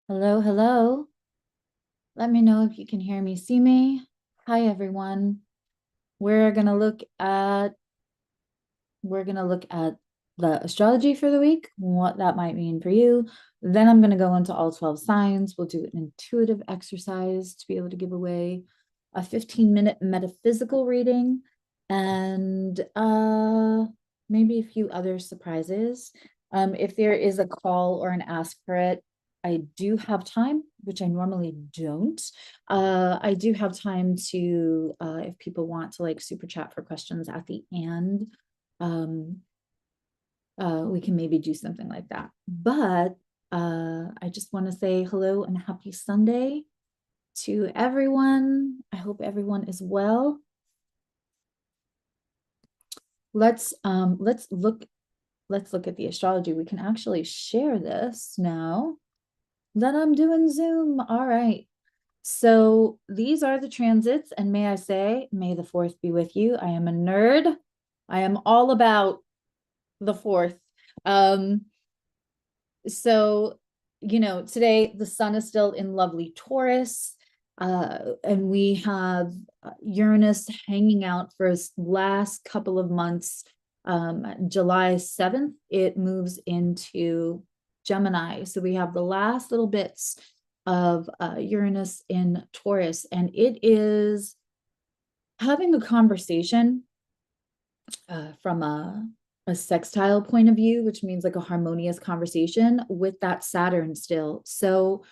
Hello, hello. Let me know if you can hear me, see me. Hi, everyone. We're gonna look at we're gonna look at the astrology for the week, what that might mean for you. Then I'm gonna go into all 12 signs. We'll do an intuitive exercise to be able to give away a 15-minute metaphysical reading and maybe a few other surprises. If there is a call or an ask for it, I do have time, which I normally don't. I do have time to, if people want to like super chat for questions at the end, um, we can maybe do something like that. But I just want to say hello and happy Sunday to everyone. I hope everyone is well. Let's look at the astrology. We can actually share this now that I'm doing Zoom. All right. So these are the transits, and may I say, may the fourth be with you. I am a nerd. I am all about the fourth. Um, so today the sun is still in lovely Taurus, and we have Uranus hanging out for its last couple of months. July 7th it moves into Gemini, so we have the last little bits of Uranus in Taurus, and it is having a conversation from a sextile point of view, which means like a harmonious conversation with that Saturn still. So,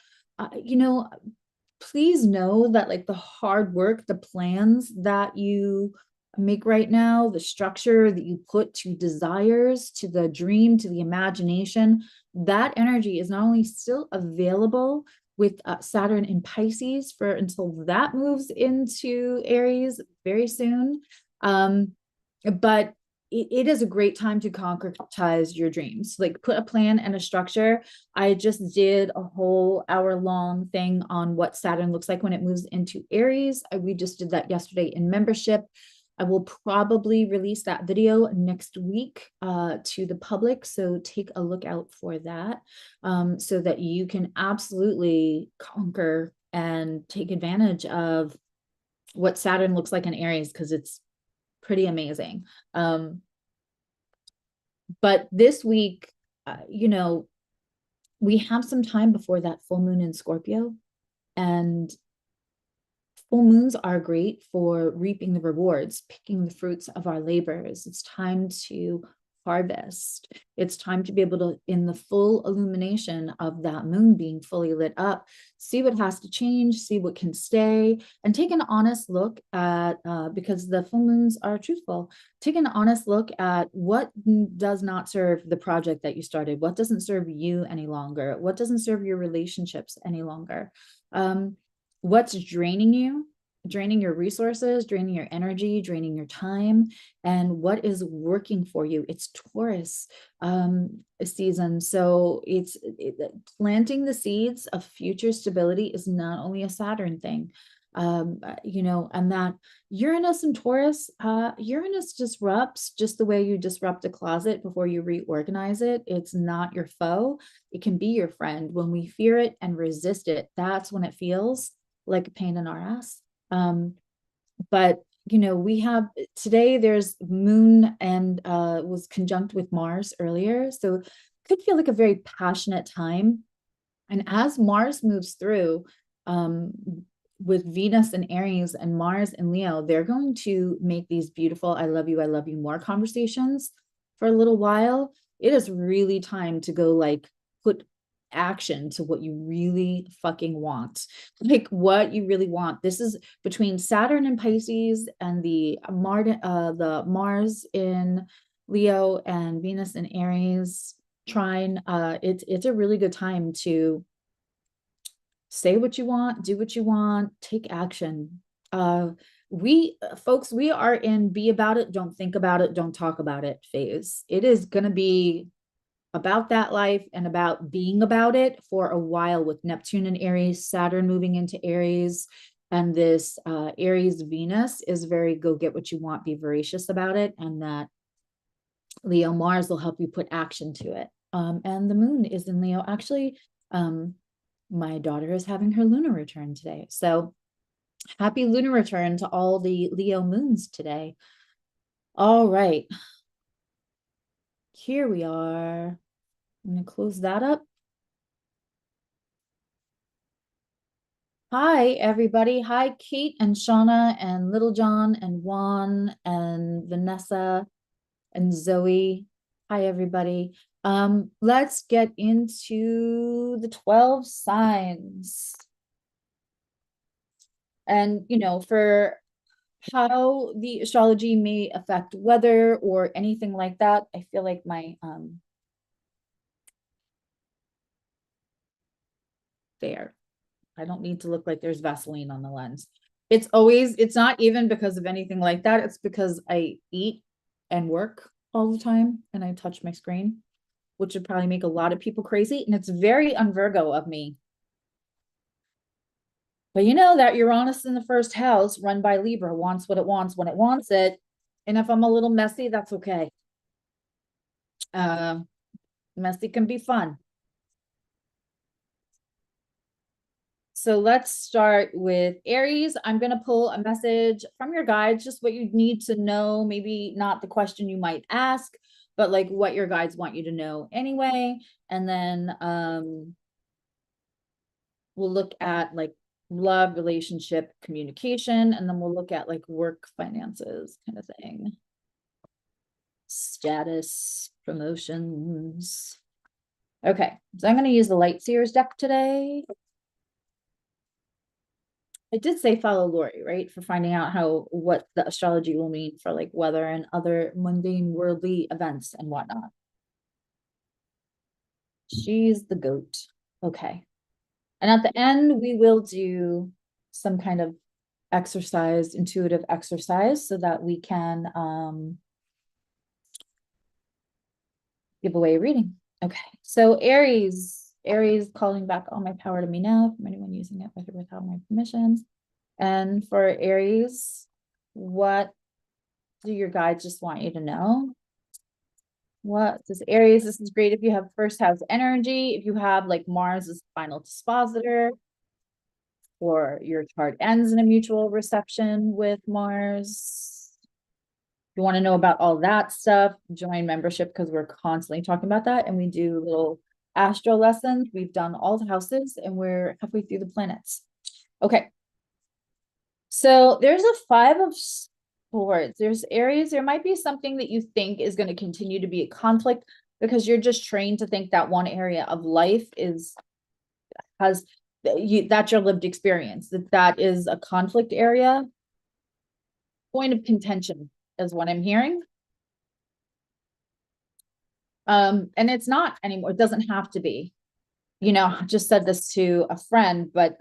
please know that like the hard work, the plans that you make right now, the structure that you put to desires, to the dream, to the imagination, that energy is not only still available with Saturn in Pisces for until that moves into Aries very soon. But it is a great time to concretize your dreams, like put a plan and a structure. I just did a whole hour-long thing on what Saturn looks like when it moves into Aries. We just did that yesterday in membership. I will probably release that video next week to the public, so take a look out for that, so that you can absolutely conquer and take advantage of what Saturn looks like in Aries, because it's pretty amazing. But this week, we have some time before that full moon in Scorpio, and full moons are great for reaping the rewards, picking the fruits of our labors. It's time to harvest. It's time to be able to, in the full illumination of that moon being fully lit up, see what has to change, see what can stay, and take an honest look at, because the full moons are truthful, take an honest look at what does not serve the project that you started, what doesn't serve you any longer, what doesn't serve your relationships any longer. What's draining you, draining your resources, draining your energy, draining your time, and what is working for you. It's Taurus season. So planting the seeds of future stability is not only a Saturn thing. And that Uranus and Taurus, Uranus disrupts just the way you disrupt a closet before you reorganize it. It's not your foe. It can be your friend. When we fear it and resist it, that's when it feels like a pain in our ass. But we have today, there's moon and was conjunct with Mars earlier, so could feel like a very passionate time. And as Mars moves through, with Venus and Aries and Mars and Leo, they're going to make these beautiful I love you more conversations for a little while. It is really time to go like put action to what you really fucking want, like what you really want. This is between Saturn and Pisces and the Mars in Leo and Venus in Aries trine. It's a really good time to say what you want, do what you want, take action. We folks, we are in be about it, don't think about it, don't talk about it phase. It is going to be about that life and about being about it for a while, with Neptune and Aries, Saturn moving into Aries. And this Aries Venus is very go get what you want, be voracious about it. And that Leo Mars will help you put action to it. And the moon is in Leo. Actually, my daughter is having her lunar return today. So happy lunar return to all the Leo moons today. All right. Here we are. I'm going to close that up. Hi, everybody. Hi, Kate and Shauna and Little John and Juan and Vanessa and Zoe. Hi, everybody. Let's get into the 12 signs. And, you know, for how the astrology may affect weather or anything like that, I feel like my there. I don't need to look like there's Vaseline on the lens. It's not even because of anything like that. It's because I eat and work all the time and I touch my screen, which would probably make a lot of people crazy. And it's very un-Virgo of me. But you know that Uranus in the first house, run by Libra, wants what it wants when it wants it. And if I'm a little messy, that's okay. Messy can be fun. So let's start with Aries. I'm going to pull a message from your guides, just what you need to know, maybe not the question you might ask, but like what your guides want you to know anyway. And then we'll look at like love, relationship, communication, and then we'll look at like work, finances kind of thing. Status, promotions. Okay, so I'm going to use the Light Seers deck today. I did say follow Lori, right? For finding out what the astrology will mean for like weather and other mundane worldly events and whatnot. She's the goat. Okay. And at the end, we will do some kind of exercise, intuitive exercise, so that we can give away a reading. Okay. So Aries calling back all my power to me now from anyone using it with or without my permissions. And for Aries, what do your guides just want you to know? What does Aries? This is great if you have first house energy, if you have like Mars as final dispositor, or your chart ends in a mutual reception with Mars. If you want to know about all that stuff, join membership because we're constantly talking about that. And we do little astro lessons. We've done all the houses and we're halfway through the planets. Okay. So there's a 5 of Swords. There's Aries. There might be something that you think is going to continue to be a conflict because you're just trained to think that one area of life that's your lived experience, that is a conflict area. Point of contention is what I'm hearing. And it's not anymore. It doesn't have to be. You know, I just said this to a friend, but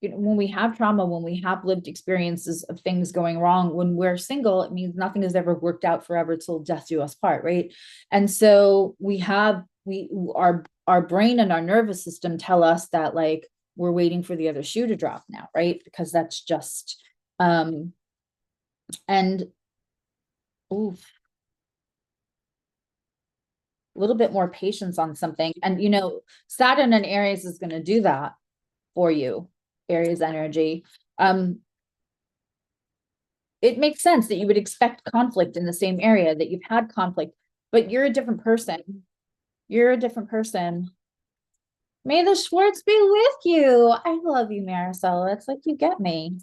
you know, when we have trauma, when we have lived experiences of things going wrong, when we're single, it means nothing has ever worked out forever till death do us part, right? And so our brain and our nervous system tell us that like we're waiting for the other shoe to drop now, right? Because that's just and oof, a little bit more patience on something. And you know, Saturn and Aries is going to do that for you. Aries energy. It makes sense that you would expect conflict in the same area, that you've had conflict, but you're a different person. You're a different person. May the Schwartz be with you. I love you, Marisol. It's like you get me.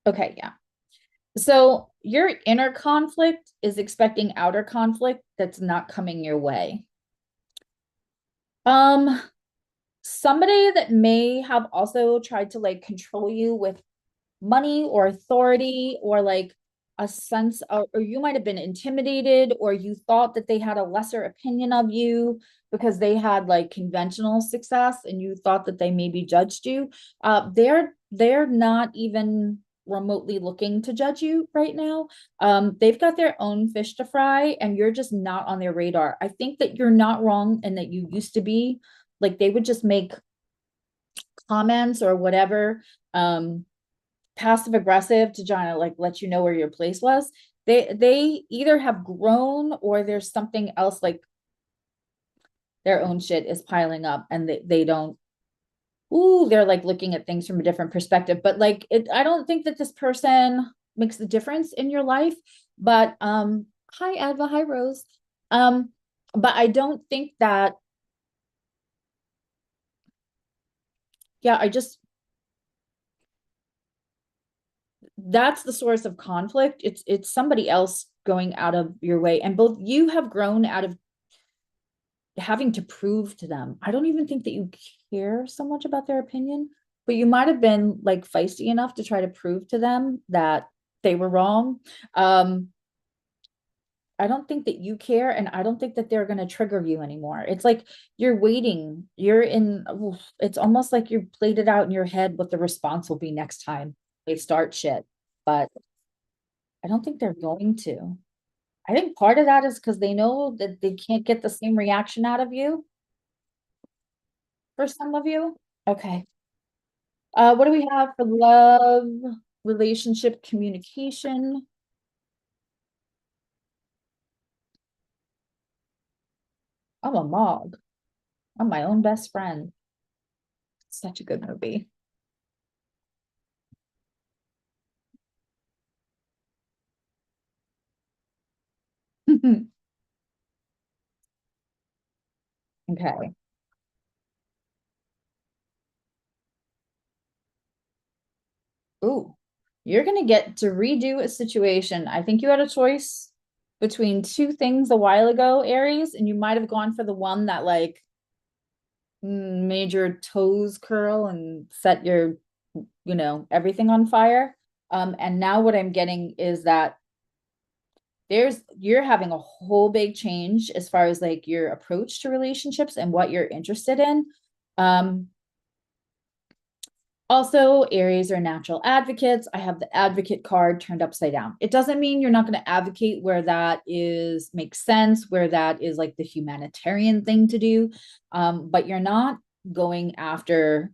Okay, yeah. So your inner conflict is expecting outer conflict that's not coming your way. Somebody that may have also tried to like control you with money or authority or like a sense of, or you might have been intimidated, or you thought that they had a lesser opinion of you because they had like conventional success and you thought that they maybe judged you. They're not even remotely looking to judge you right now. They've got their own fish to fry and you're just not on their radar. I think that you're not wrong and that you used to be. Like they would just make comments or whatever, passive aggressive to try to like let you know where your place was. They either have grown or there's something else like their own shit is piling up and they don't, ooh, they're like looking at things from a different perspective. But like I don't think that this person makes the difference in your life. But hi Adva, hi Rose. But I don't think that, yeah, that's the source of conflict. It's somebody else going out of your way. And both you have grown out of having to prove to them. I don't even think that you care so much about their opinion, but you might have been like feisty enough to try to prove to them that they were wrong. I don't think that you care, and I don't think that they're going to trigger you anymore. It's like you're waiting. You're in, it's almost like you played it out in your head what the response will be next time they start shit. But I don't think they're going to. I think part of that is because they know that they can't get the same reaction out of you for some of you. Okay. What do we have for love, relationship, communication? I'm a Mog. I'm my own best friend. Such a good movie. Okay. Ooh, you're gonna get to redo a situation. I think you had a choice between two things a while ago, Aries, and you might have gone for the one that like made your toes curl and set your, everything on fire. And now what I'm getting is that you're having a whole big change as far as like your approach to relationships and what you're interested in. Um, Also, Aries are natural advocates. I have the advocate card turned upside down. It doesn't mean you're not going to advocate where that is makes sense, where that is like the humanitarian thing to do. But you're not going after,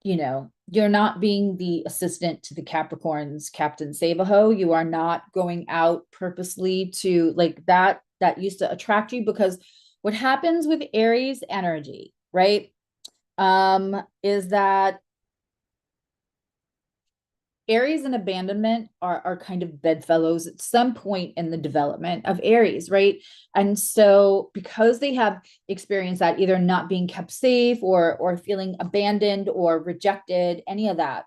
you're not being the assistant to the Capricorns, Captain Save-A-Ho. You are not going out purposely to like that used to attract you because what happens with Aries energy, right? Is that Aries and abandonment are kind of bedfellows at some point in the development of Aries, right? And so because they have experienced that either not being kept safe or feeling abandoned or rejected, any of that,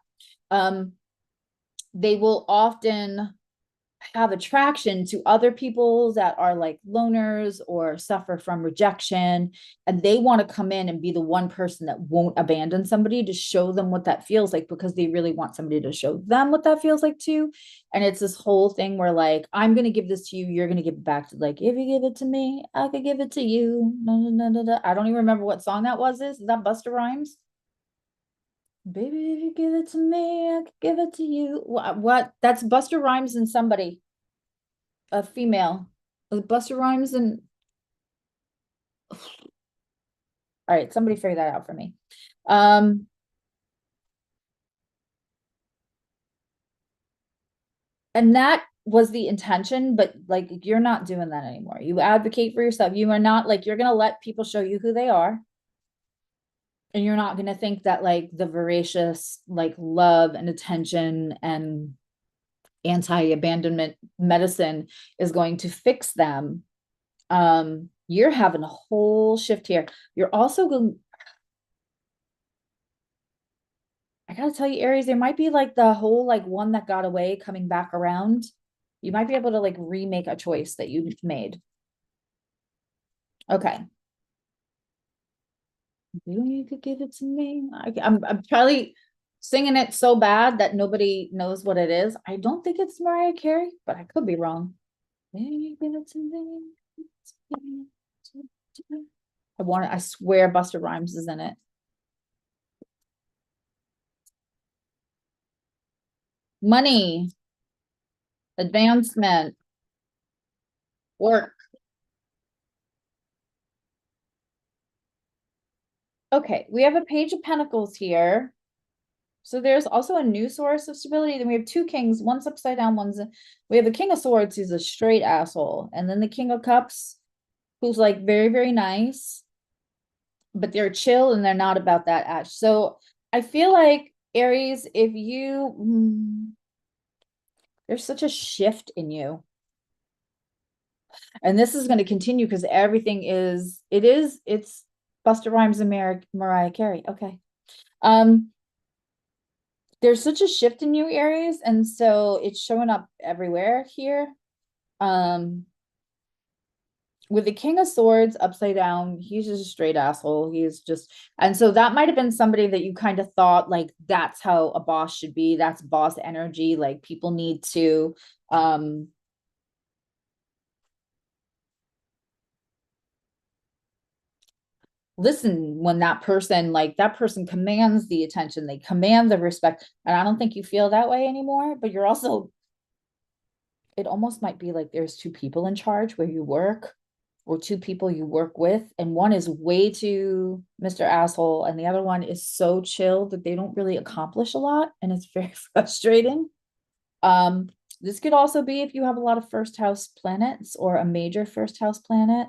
they will often have attraction to other people that are like loners or suffer from rejection, and they want to come in and be the one person that won't abandon somebody to show them what that feels like because they really want somebody to show them what that feels like too. And it's this whole thing where like I'm going to give this to you, you're going to give it back to like if you give it to me I could give it to you. I don't even remember what song that was. Is that Busta Rhymes? Baby, if you give it to me, I could give it to you. What? That's Busta Rhymes and somebody, a female. Busta Rhymes and all right, somebody figure that out for me. Um, and that was the intention, but like you're not doing that anymore. You advocate for yourself. You are not like you're gonna let people show you who they are. And you're not gonna think that like the voracious like love and attention and anti-abandonment medicine is going to fix them. You're having a whole shift here. You're also going, I gotta tell you, Aries, there might be like the whole like one that got away coming back around. You might be able to like remake a choice that you made. Okay. You could give it to me. I'm probably singing it so bad that nobody knows what it is. I don't think it's Mariah Carey, but I could be wrong. You give it to me. I swear Busta Rhymes is in it. Money, advancement, work. Okay, we have a Page of Pentacles here. So there's also a new source of stability. Then we have two kings, one's upside down, we have the King of Swords, who's a straight asshole. And then the King of Cups, who's like very, very nice. but they're chill and they're not about that ash. So I feel like Aries, if you there's such a shift in you. And this is going to continue because everything is, it's Busta Rhymes and Mariah Carey. Okay. Um, there's such a shift in you, Aries, and so it's showing up everywhere here. Um, with the King of Swords upside down, he's just a straight asshole. He's just, and so that might have been somebody that you kind of thought like that's how a boss should be. That's boss energy. Like people need to listen when that person, like that person commands the attention, they command the respect. And I don't think you feel that way anymore, but you're also, it almost might be like there's two people in charge where you work or two people you work with, and one is way too Mr. Asshole, and the other one is so chill that they don't really accomplish a lot, and it's very frustrating. Um, this could also be if you have a lot of first house planets or a major first house planet.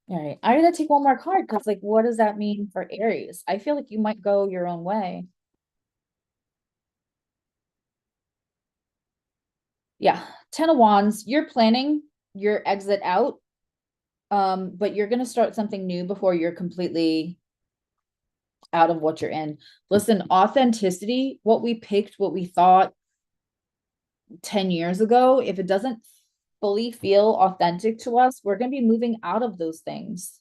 All right, I gotta take one more card because, like, what does that mean for Aries? I feel like you might go your own way. Yeah, Ten of Wands, you're planning your exit out, but you're gonna start something new before you're completely out of what you're in. Listen, authenticity, what we picked, what we thought 10 years ago, if it doesn't fully feel authentic to us, we're gonna be moving out of those things.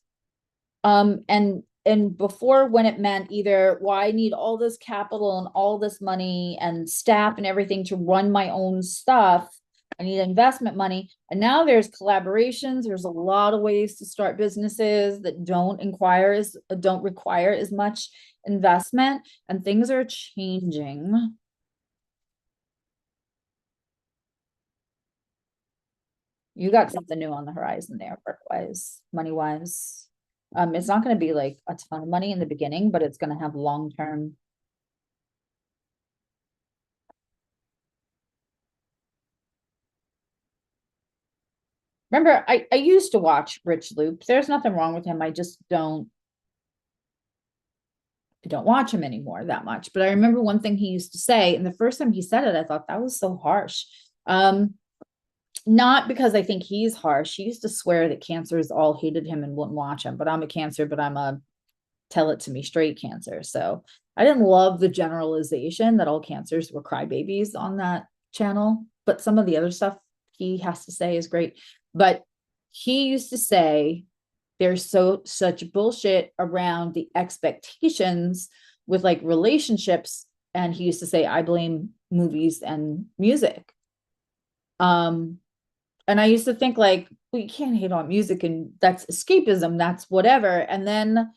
And before, when it meant either, well, I need all this capital and all this money and staff and everything to run my own stuff, I need investment money. And now there's collaborations, there's a lot of ways to start businesses that don't require as much investment, and things are changing. You got something new on the horizon there, work wise, money wise. It's not going to be like a ton of money in the beginning, but it's going to have long term. Remember, I used to watch Rich Loop. There's nothing wrong with him. I just don't watch him anymore that much. But I remember one thing he used to say, and the first time he said it, I thought that was so harsh. Not because I think he's harsh. He used to swear that cancers all hated him and wouldn't watch him. But I'm a Cancer, but I'm a tell it to me straight Cancer. So I didn't love the generalization that all cancers were crybabies on that channel. But some of the other stuff he has to say is great. But he used to say there's such bullshit around the expectations with like relationships. And he used to say, I blame movies and music. And I used to think like, well, you can't hate on music and that's escapism, that's whatever. And then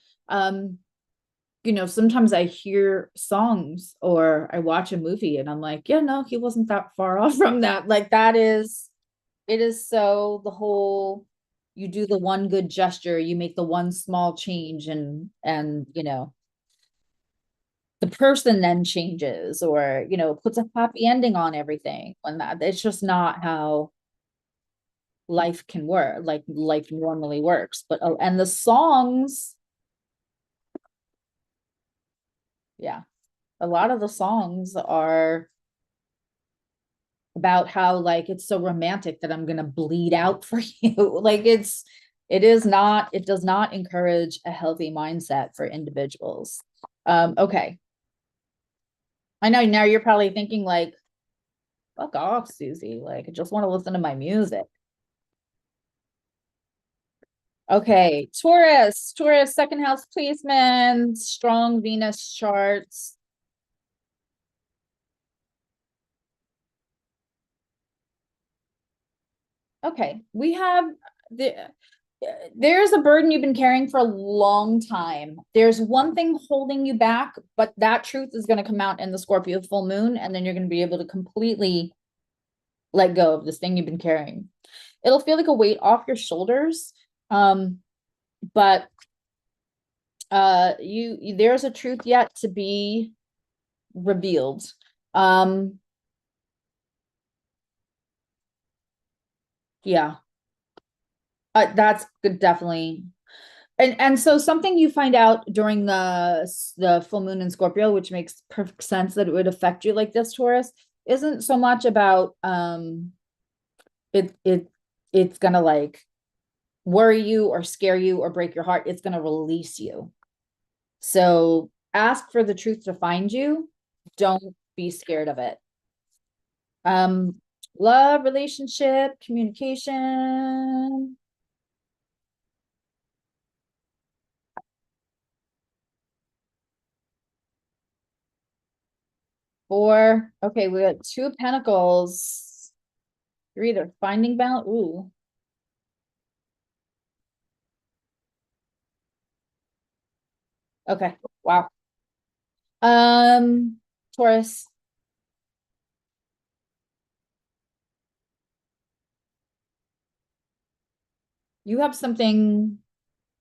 sometimes I hear songs or I watch a movie and I'm like, yeah, no, he wasn't that far off from that. Like it is so the whole, you do the one good gesture, you make the one small change, and the person then changes, or puts a happy ending on everything, when that it's just not how life can work, like life normally works. But and the songs, yeah, a lot of the songs are about how like it's so romantic that I'm gonna bleed out for you. Like it does not encourage a healthy mindset for individuals. Okay. I know now you're probably thinking like, fuck off, Susie. Like, I just want to listen to my music. Okay, Taurus, second house placement, strong Venus charts. Okay, we have there's a burden you've been carrying for a long time. There's one thing holding you back, but that truth is going to come out in the Scorpio full moon, and then you're going to be able to completely let go of this thing you've been carrying. It'll feel like a weight off your shoulders. But there's a truth yet to be revealed. Yeah, that's good, definitely. And so something you find out during the full moon in Scorpio, which makes perfect sense that it would affect you like this, Taurus, isn't so much about it's gonna like worry you or scare you or break your heart. It's gonna release you. So ask for the truth to find you. Don't be scared of it. Love, relationship, communication. Four. Okay, we got two of Pentacles. You're either finding balance. Ooh. Okay. Wow. Taurus, you have something.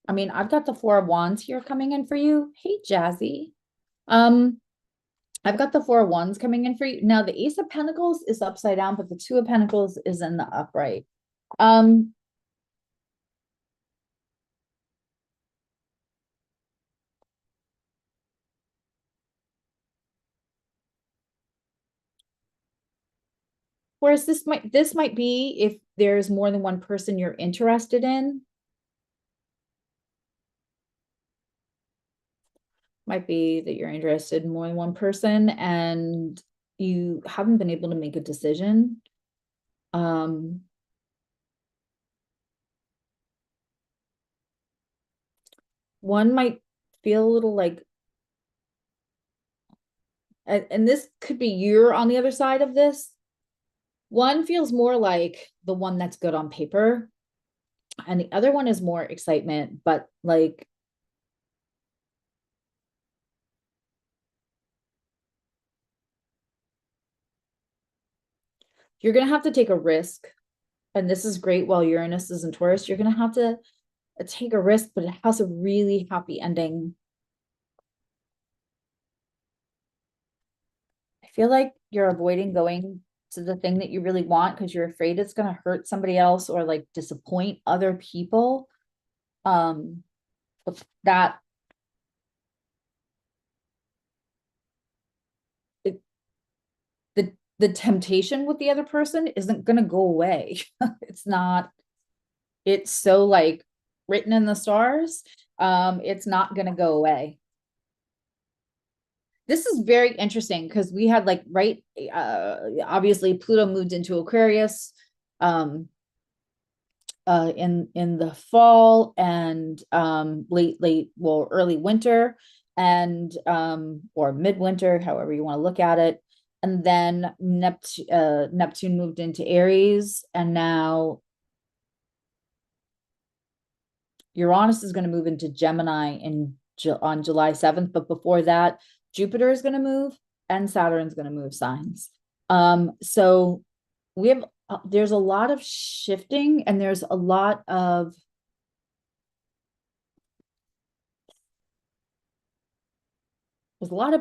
I mean, I've got the Four of Wands here coming in for you. Hey, Jazzy. Um, I've got the Four of Wands coming in for you. Now, the Ace of Pentacles is upside down, but the Two of Pentacles is in the upright. Um, whereas this might be if there's more than one person you're interested in. Might be that you're interested in more than one person and you haven't been able to make a decision. One might feel a little like, and this could be you're on the other side of this. One feels more like the one that's good on paper, and the other one is more excitement, but like you're gonna have to take a risk. And this is great while Uranus is in Taurus. You're gonna have to take a risk, but it has a really happy ending. I feel like you're avoiding going to the thing that you really want because you're afraid it's going to hurt somebody else or like disappoint other people. But that it, the temptation with the other person isn't going to go away. It's not, it's so like written in the stars. It's not going to go away. This is very interesting because we had like obviously Pluto moved into Aquarius in the fall and well early winter and or midwinter, however you want to look at it. And then Neptune moved into Aries, and now Uranus is going to move into Gemini on July 7th. But before that, Jupiter is going to move and Saturn's going to move signs. So we have there's a lot of shifting and there's a lot of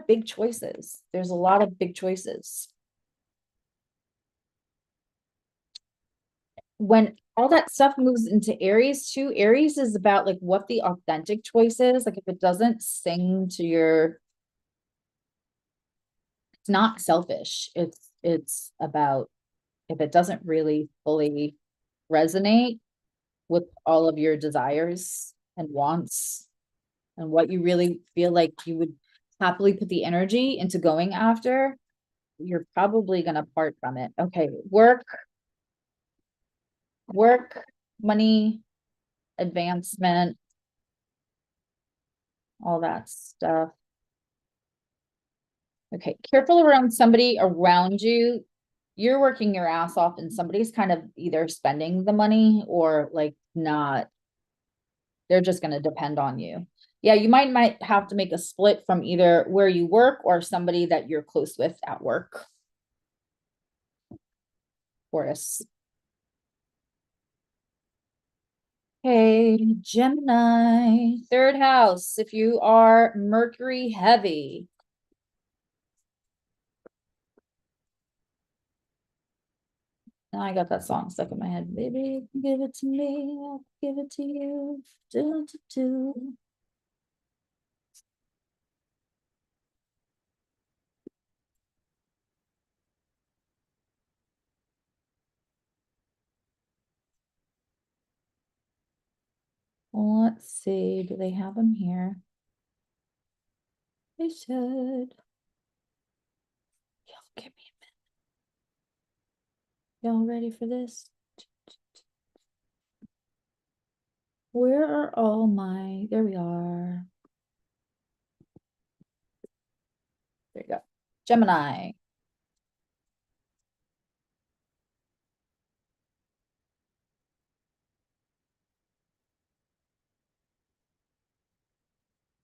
big choices. There's a lot of big choices. When all that stuff moves into Aries too, Aries is about like what the authentic choice is. Like if it doesn't sing to your, it's not selfish. It's about if it doesn't really fully resonate with all of your desires and wants and what you really feel like you would happily put the energy into going after, you're probably going to part from it. Okay, work, money, advancement, all that stuff. Okay, careful around somebody around you. You're working your ass off and somebody's kind of either spending the money or like not. They're just going to depend on you. Yeah, you might have to make a split from either where you work or somebody that you're close with at work. Taurus. Hey, Gemini, third house. If you are Mercury heavy, Now I got that song stuck in my head. Baby, give it to me, I'll give it to you. Do, do, do. Let's see, do they have them here? They should. Y'all give me a minute. Y'all ready for this? Where are all my, there we are. There you go. Gemini.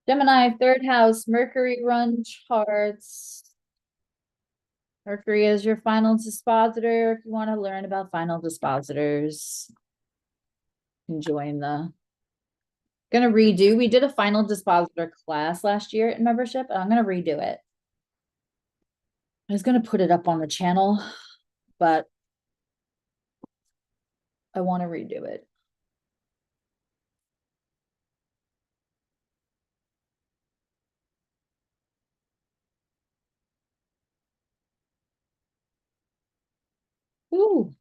Gemini, third house, Mercury run charts. Mercury is your final dispositor. If you want to learn about final dispositors, join the, gonna redo. We did a final dispositor class last year in membership, and I'm gonna redo it. I was gonna put it up on the channel, but I want to redo it. Ooh.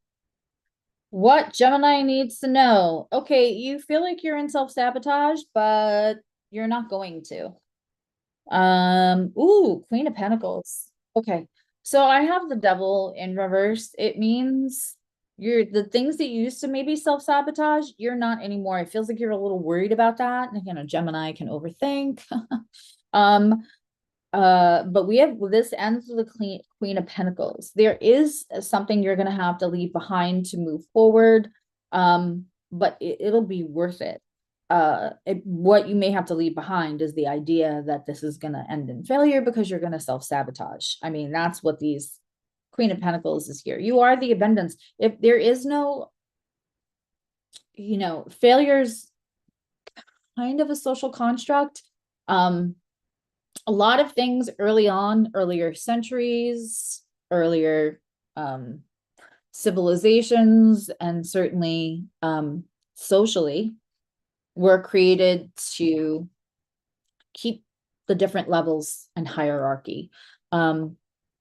What Gemini needs to know. Okay, you feel like you're in self-sabotage, but you're not going to. Ooh, Queen of Pentacles. Okay. So I have the devil in reverse. It means you're the things that you used to maybe self-sabotage, you're not anymore. It feels like you're a little worried about that. And, you know, Gemini can overthink. But we have, this ends with the Queen of Pentacles. There is something you're gonna have to leave behind to move forward. But it'll be worth it. What you may have to leave behind is the idea that this is gonna end in failure because you're gonna self-sabotage. I mean, that's what these Queen of Pentacles is here. You are the abundance. If there is no, you know, failures kind of a social construct. A lot of things early on, earlier centuries, earlier civilizations, and certainly socially were created to keep the different levels and hierarchy.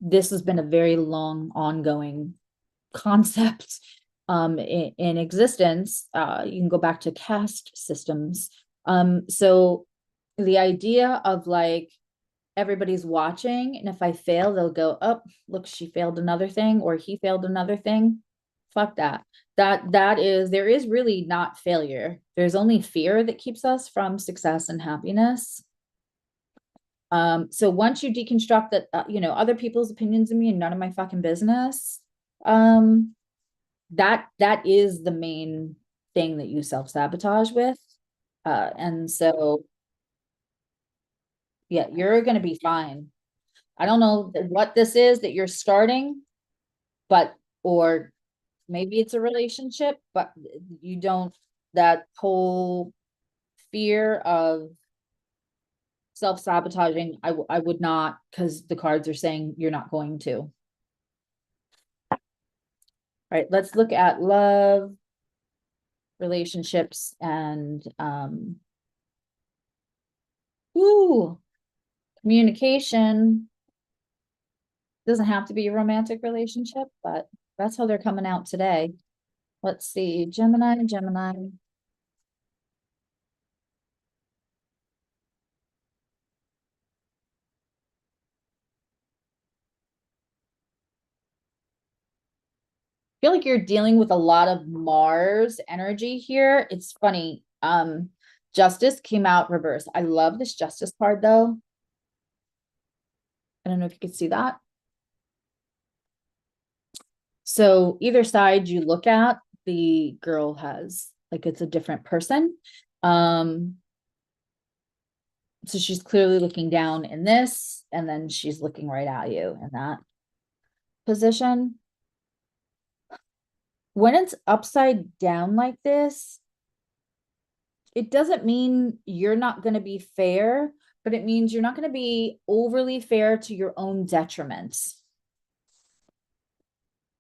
This has been a very long ongoing concept in existence. You can go back to caste systems. So the idea of like, everybody's watching, and if I fail, they'll go, oh, look, she failed another thing, or he failed another thing. Fuck that. That is, there is really not failure. There's only fear that keeps us from success and happiness. So once you deconstruct that, you know, other people's opinions of me and none of my fucking business, that is the main thing that you self-sabotage with. And so yeah, you're gonna be fine. I don't know what this is that you're starting, but, or maybe it's a relationship, but you don't, that whole fear of self-sabotaging, I would not, because the cards are saying you're not going to. All right, let's look at love, relationships, and communication. Doesn't have to be a romantic relationship, but that's how they're coming out today. Let's see, Gemini. Feel like you're dealing with a lot of Mars energy here. It's funny. Justice came out reverse. I love this Justice card though. I don't know if you could see that. So either side you look at, the girl has, like, it's a different person. So she's clearly looking down in this, and then she's looking right at you in that position. When it's upside down like this, it doesn't mean you're not going to be fair, but it means you're not going to be overly fair to your own detriment.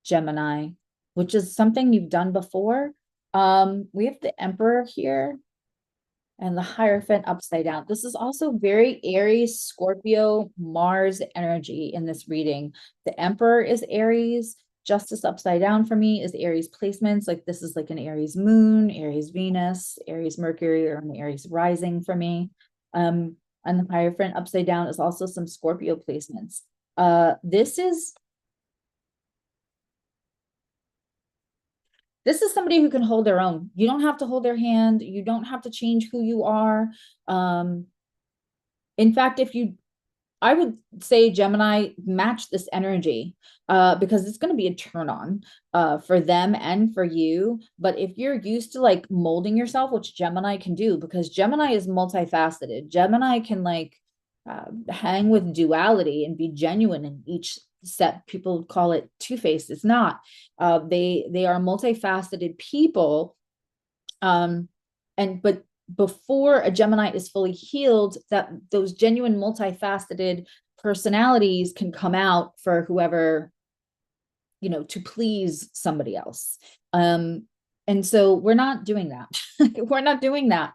Gemini. which is something you've done before. We have the Emperor here and the Hierophant upside down. This is also very Aries, Scorpio, Mars energy in this reading. The Emperor is Aries. Justice upside down for me is Aries placements. Like this is like an Aries moon, Aries Venus, Aries Mercury, or an Aries rising for me. And the Hierophant upside down is also some Scorpio placements. This is somebody who can hold their own. You don't have to hold their hand. You don't have to change who you are. In fact, I would say Gemini match this energy because it's going to be a turn on for them and for you. But if you're used to like molding yourself, which Gemini can do, because Gemini is multifaceted. Gemini can like hang with duality and be genuine in each set. People call it two-faced. It's not. They are multifaceted people. But before a Gemini is fully healed, that those genuine multifaceted personalities can come out for whoever, to please somebody else. And so we're not doing that. We're not doing that.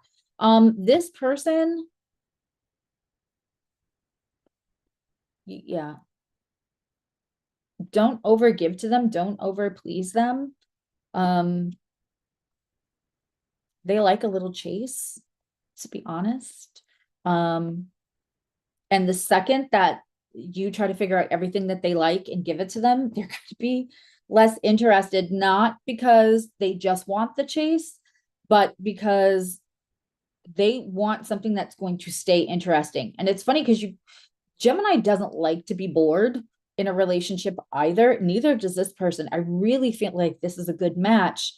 This person, yeah, don't overgive to them, don't over please them. They like a little chase, to be honest. And the second that you try to figure out everything that they like and give it to them, they're going to be less interested, not because they just want the chase, but because they want something that's going to stay interesting. And it's funny because Gemini doesn't like to be bored in a relationship either. Neither does this person. I really feel like this is a good match.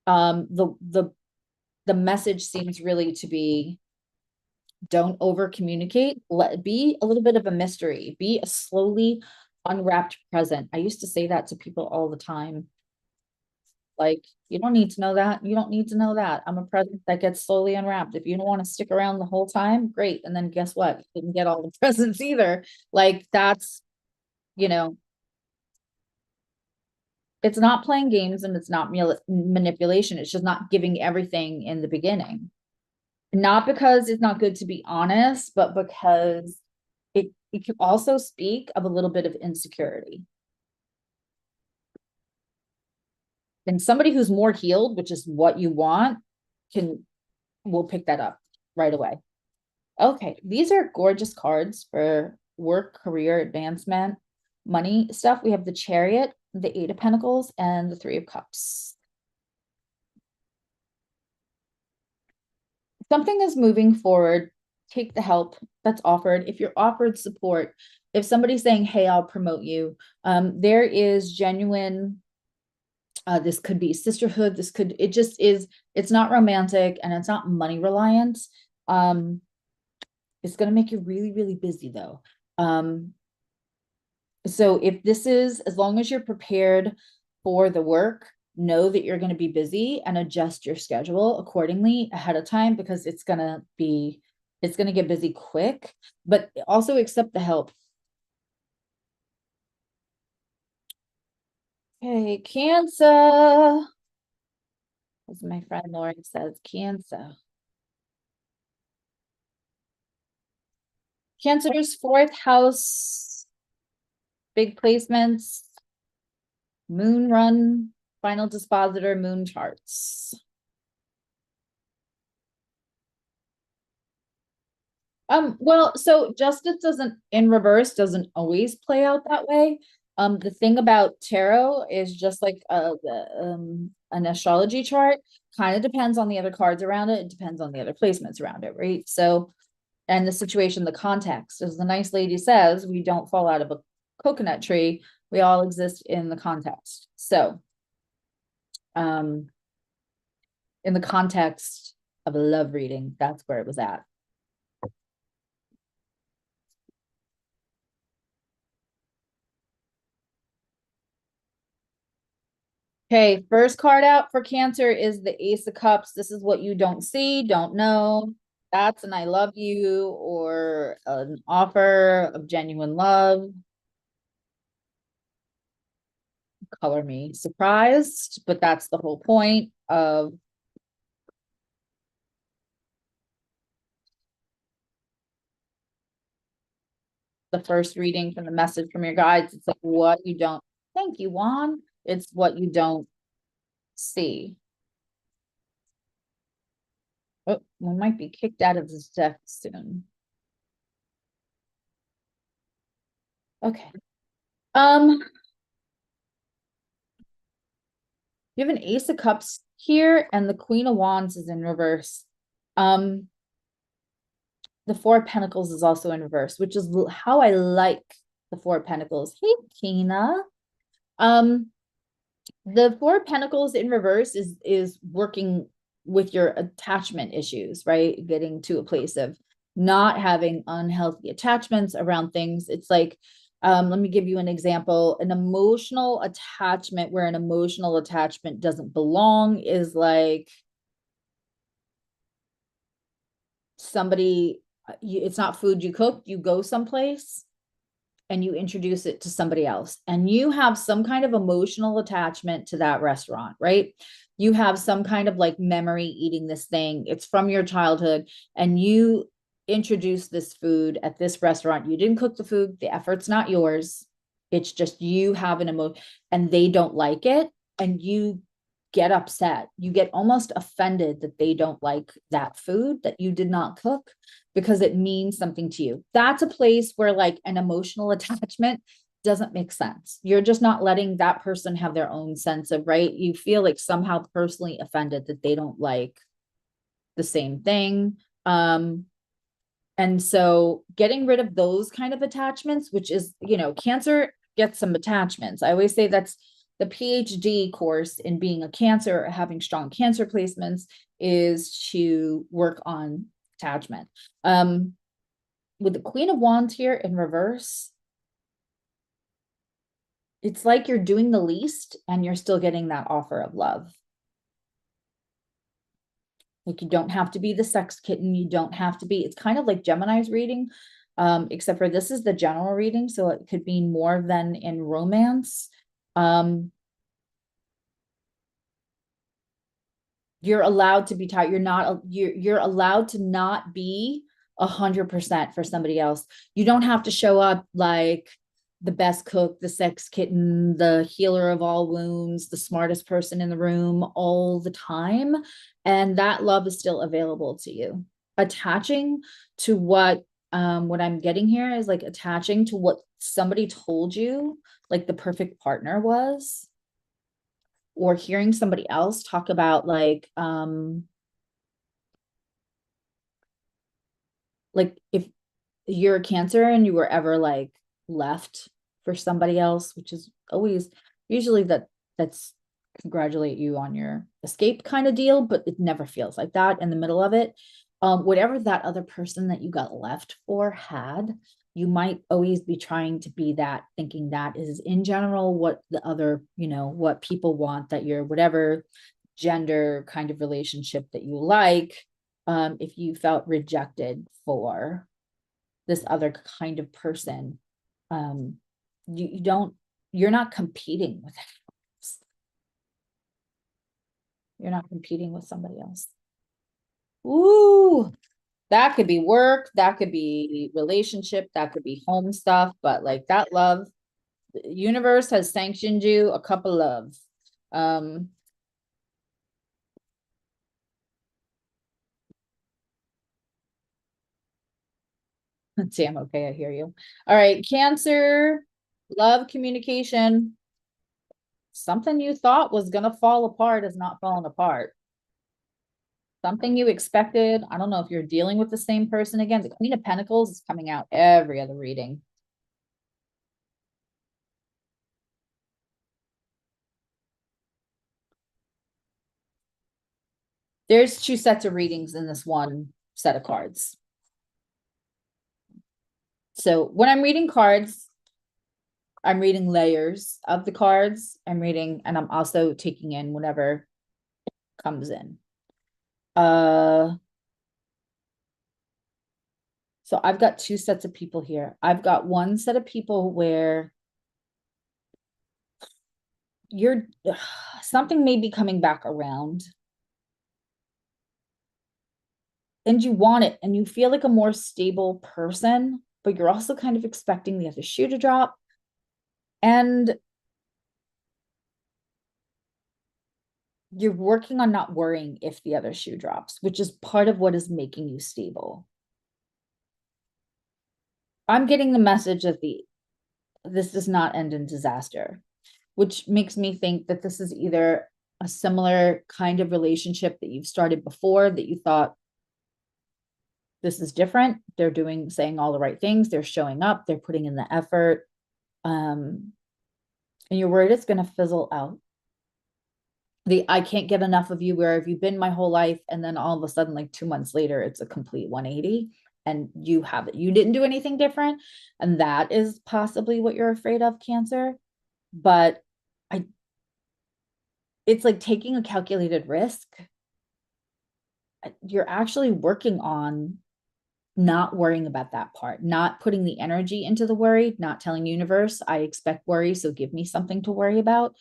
The message seems really to be, don't over communicate. Be a little bit of a mystery. Be a slowly unwrapped present. I used to say that to people all the time. Like, you don't need to know that. You don't need to know that. I'm a present that gets slowly unwrapped. If you don't want to stick around the whole time, great. And then guess what? You didn't get all the presents either. Like that's, it's not playing games and it's not manipulation. It's just not giving everything in the beginning. Not because it's not good to be honest, but because it can also speak of a little bit of insecurity. And somebody who's more healed, which is what you want, will pick that up right away. Okay, these are gorgeous cards for work, career, advancement, money stuff. We have the Chariot, the Eight of Pentacles, and the Three of Cups. Something is moving forward. Take the help that's offered. If you're offered support, if somebody's saying, hey, I'll promote you, there is genuine, this could be sisterhood. It just is, it's not romantic and it's not money reliant. It's going to make you really, really busy though. So if this is, as long as you're prepared for the work, know that you're going to be busy and adjust your schedule accordingly ahead of time, because it's going to get busy quick, but also accept the help. Okay, Cancer. As my friend Lauren says, Cancer. Cancer's fourth house, big placements, moon run, final dispositor, moon charts. Well, so justice in reverse doesn't always play out that way. The thing about tarot is just like an astrology chart, kind of depends on the other cards around it. It depends on the other placements around it, right? So, and the situation, the context, as the nice lady says, we don't fall out of a coconut tree. We all exist in the context. So, in the context of a love reading, that's where it was at. Okay, first card out for Cancer is the Ace of Cups. This is what you don't see, don't know. That's an I love you or an offer of genuine love. color me surprised, but that's the whole point of the first reading from the message from your guides. It's like what you don't, thank you, Juan. It's what you don't see. Oh, we might be kicked out of this deck soon. Okay. You have an Ace of Cups here, and the Queen of Wands is in reverse. The Four of Pentacles is also in reverse, which is how I like the Four of Pentacles. Hey, Tina. The Four of Pentacles in reverse is working with your attachment issues, right? Getting to a place of not having unhealthy attachments around things. It's like, let me give you an example. An emotional attachment where an emotional attachment doesn't belong is like somebody, it's not food you cook, you go someplace and you introduce it to somebody else and you have some kind of emotional attachment to that restaurant, right? You have some kind of like memory eating this thing. It's from your childhood and you introduce this food at this restaurant. You didn't cook the food. The effort's not yours. It's just you have an emotion and they don't like it. And you get upset. You get almost offended that they don't like that food that you did not cook because it means something to you. That's a place where like an emotional attachment doesn't make sense. You're just not letting that person have their own sense of, right? You feel like somehow personally offended that they don't like the same thing. And so getting rid of those kind of attachments, which is, Cancer gets some attachments. I always say that's the PhD course in being a Cancer or having strong Cancer placements is to work on attachment. With the Queen of Wands here in reverse, it's like you're doing the least and you're still getting that offer of love. Like you don't have to be the sex kitten. You don't have to be, it's kind of like Gemini's reading, except for this is the general reading. So it could be more than in romance. You're allowed to be tired. You're allowed to not be 100% for somebody else. You don't have to show up like the best cook, the sex kitten, the healer of all wounds, the smartest person in the room all the time. And that love is still available to you. Attaching to what I'm getting here is like attaching to what somebody told you, like the perfect partner was, or hearing somebody else talk about like if you're a Cancer and you were ever like left for somebody else, which is always usually that's congratulate you on your escape kind of deal, but it never feels like that in the middle of it. Whatever that other person that you got left for had, you might always be trying to be that, thinking that is in general what the other, what people want, that you're whatever gender kind of relationship that you like. If you felt rejected for this other kind of person, you're not competing with it. You're not competing with somebody else. Ooh, that could be work, that could be relationship, that could be home stuff, but like that love, the universe has sanctioned you a couple of Sam, okay, I hear you. All right, Cancer, love, communication. Something you thought was gonna fall apart is not falling apart. Something you expected. I don't know if you're dealing with the same person again. The Queen of Pentacles is coming out every other reading. There's two sets of readings in this one set of cards. So when I'm reading cards, I'm reading layers of the cards. And I'm also taking in whatever comes in. So I've got two sets of people here. I've got one set of people where you're something may be coming back around and you want it and you feel like a more stable person, but you're also kind of expecting the other shoe to drop. And you're working on not worrying if the other shoe drops, which is part of what is making you stable. I'm getting the message that this does not end in disaster, which makes me think that this is either a similar kind of relationship that you've started before that you thought this is different. They're saying all the right things. They're showing up. They're putting in the effort. And you're worried it's going to fizzle out. I can't get enough of you. Where have you been my whole life? And then all of a sudden, like 2 months later, it's a complete 180 and you have it. You didn't do anything different. And that is possibly what you're afraid of, Cancer. But it's like taking a calculated risk. You're actually working on not worrying about that part, not putting the energy into the worry, not telling universe, I expect worry, so give me something to worry about.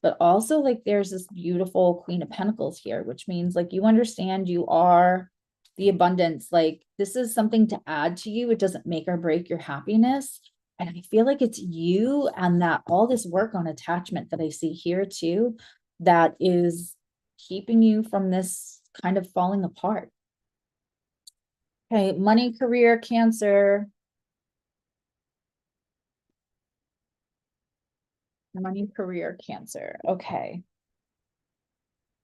But also, like, there's this beautiful Queen of Pentacles here, which means like you understand you are the abundance. Like, this is something to add to you. It doesn't make or break your happiness. And I feel like it's you and that all this work on attachment that I see here too, that is keeping you from this kind of falling apart. Okay, money, career, Cancer. Money, career, Cancer. Okay.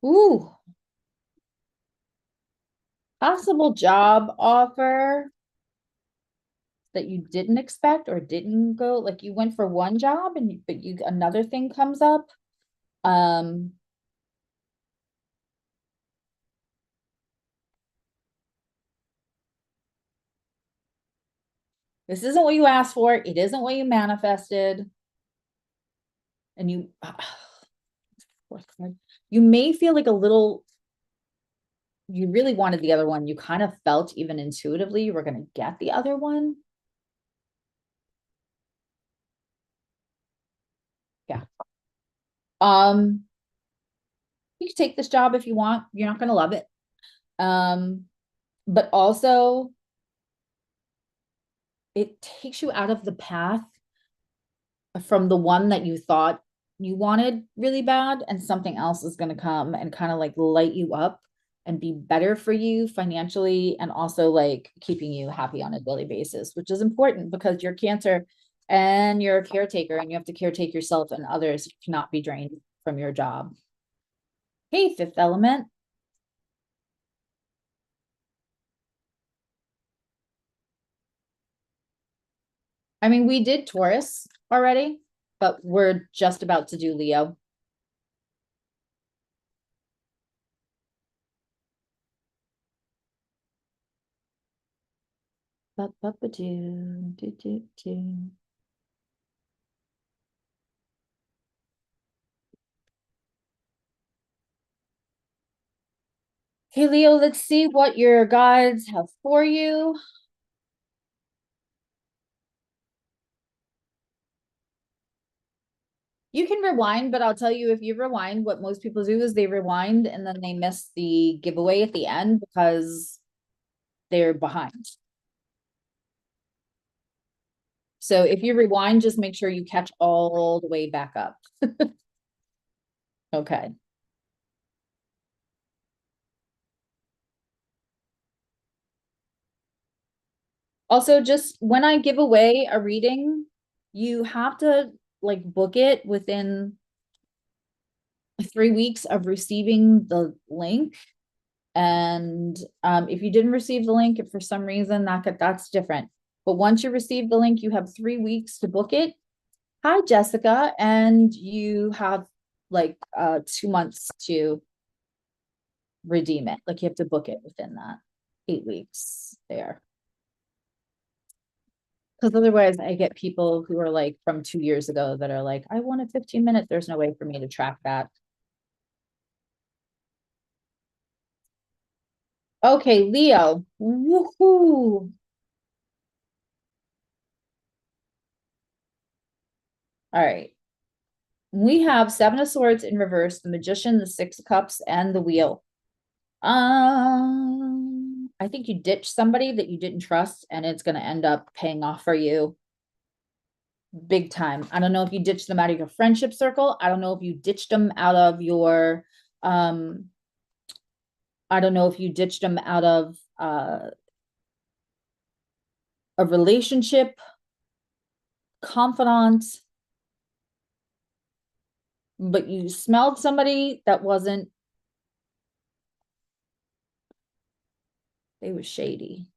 Ooh, possible job offer that you didn't expect or didn't go, like you went for one job and but you another thing comes up. Um, this isn't what you asked for. It isn't what you manifested. And you may feel like a little, you really wanted the other one. You kind of felt even intuitively you were going to get the other one. Yeah. You can take this job if you want. You're not going to love it. But also it takes you out of the path from the one that you thought you wanted really bad, and something else is going to come and kind of like light you up and be better for you financially, and also like keeping you happy on a daily basis, which is important because you're Cancer and you're a caretaker and you have to caretake yourself and others. You cannot be drained from your job. Hey, fifth element. I mean, we did Taurus already, but we're just about to do Leo. Hey, Leo, let's see what your guides have for you. You can rewind, but I'll tell you, if you rewind, what most people do is they rewind and then they miss the giveaway at the end because they're behind. So if you rewind, just make sure you catch all the way back up. Okay. Also, just when I give away a reading, you have to like book it within 3 weeks of receiving the link. And if you didn't receive the link, if for some reason that's different. But once you receive the link, you have 3 weeks to book it. Hi, Jessica. And you have like 2 months to redeem it. Like you have to book it within that 8 weeks there. Because otherwise I get people who are like from 2 years ago that are like, I wanted 15 minutes. There's no way for me to track that. Okay, Leo. Woohoo. All right. We have Seven of Swords in reverse, the Magician, the Six of Cups, and the Wheel. I think you ditched somebody that you didn't trust, and it's going to end up paying off for you big time. I don't know if you ditched them out of your friendship circle. I don't know if you ditched them out of your, I don't know if you ditched them out of a relationship, confidant, but you smelled somebody that wasn't, they were shady.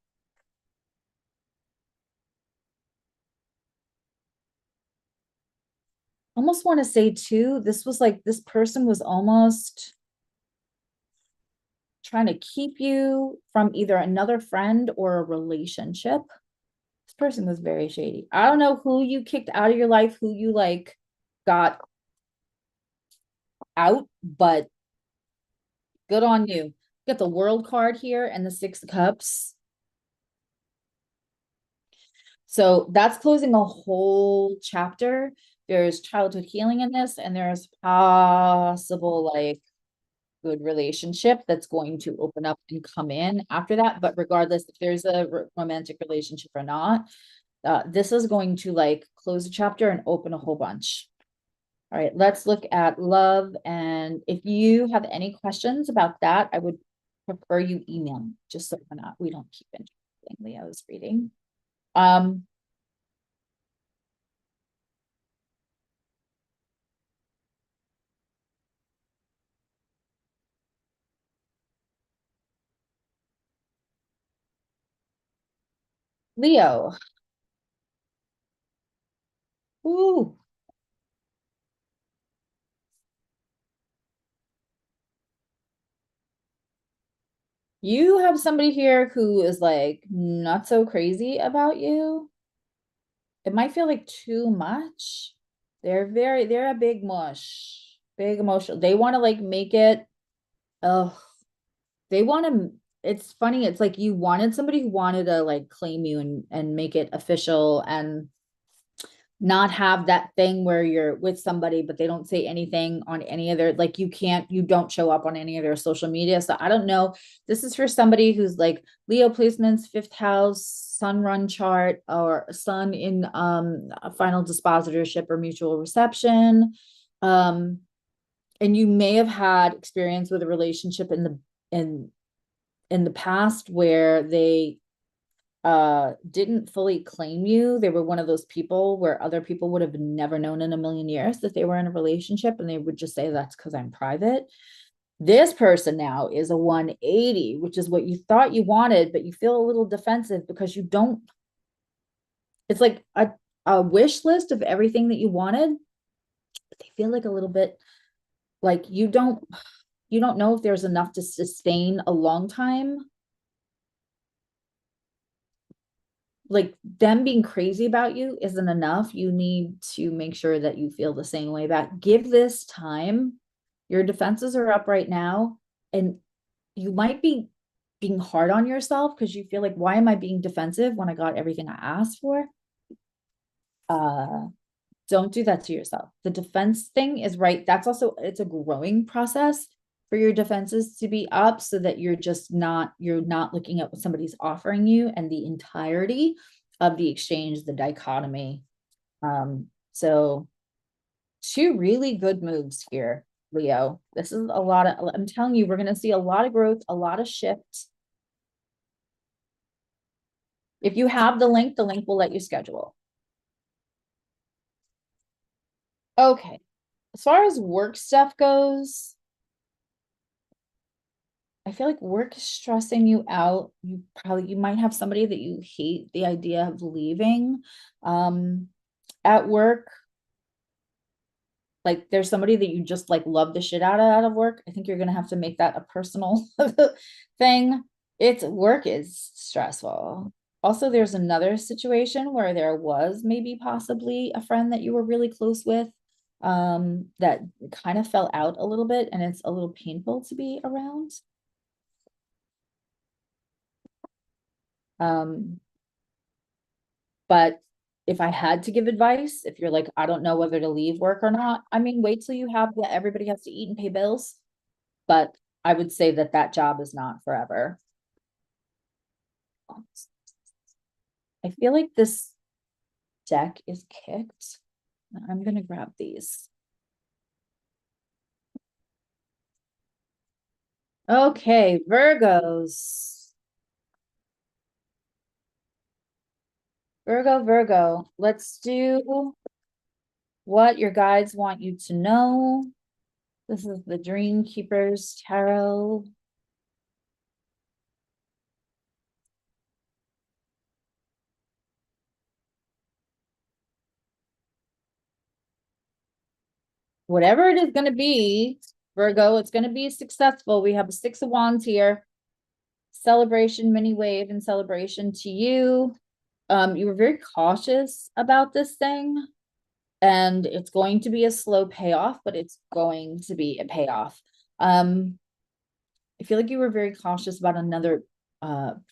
Almost want to say too, this was like, this person was almost trying to keep you from either another friend or a relationship. This person was very shady. I don't know who you kicked out of your life, who you like got out, but good on you. You got the World card here and the Six of Cups. So that's closing a whole chapter. There's childhood healing in this, and there's possible like good relationship that's going to open up and come in after that. But regardless if there's a romantic relationship or not, this is going to like close a chapter and open a whole bunch. All right, let's look at love. And if you have any questions about that, I would prefer you email me, just so we don't keep interrupting Leo's reading. Leo. Ooh. You have somebody here who is like not so crazy about you. It might feel like too much. They're a big mush, big emotional. They want to like make it, oh, they want to, it's funny. It's like you wanted somebody who wanted to like claim you and make it official and not have that thing where you're with somebody, but they don't say anything on any of their, like you don't show up on any of their social media. So I don't know. This is for somebody who's like Leo placements, fifth house, sun run chart, or sun in a final dispositorship or mutual reception. And you may have had experience with a relationship in the past where they didn't fully claim you. They were one of those people where other people would have never known in a million years that they were in a relationship, and they would just say that's because I'm private. This person now is a 180, which is what you thought you wanted, but you feel a little defensive because you don't, it's like a wish list of everything that you wanted, but they feel like a little bit like you don't know if there's enough to sustain a long time. Like them being crazy about you isn't enough. You need to make sure that you feel the same way back. Give this time. Your defenses are up right now, and you might be being hard on yourself because you feel like, why am I being defensive when I got everything I asked for? Don't do that to yourself. The defense thing is right. That's also, it's a growing process for your defenses to be up so that you're not looking at what somebody's offering you and the entirety of the exchange, the dichotomy. So two really good moves here, Leo. This is a lot of, I'm telling you, we're going to see a lot of growth, a lot of shifts. If you have the link will let you schedule. Okay. As far as work stuff goes, I feel like work is stressing you out. You might have somebody that you hate the idea of leaving. At work, like there's somebody that you just like love the shit out of work. I think you're gonna have to make that a personal thing. It's work is stressful. Also, there's another situation where there was maybe possibly a friend that you were really close with, that kind of fell out a little bit, and it's a little painful to be around. Um, but if I had to give advice, if you're like, I don't know whether to leave work or not, I mean, wait till you have that everybody has to eat and pay bills. But I would say that that job is not forever. I feel like this deck is kicked. I'm going to grab these. Okay, Virgos. Virgo. Let's do what your guides want you to know. This is the Dream Keepers Tarot. Whatever it is going to be, Virgo, it's going to be successful. We have a Six of Wands here. Celebration, mini wave, and celebration to you. You were very cautious about this thing, and it's going to be a slow payoff, but it's going to be a payoff. I feel like you were very cautious about another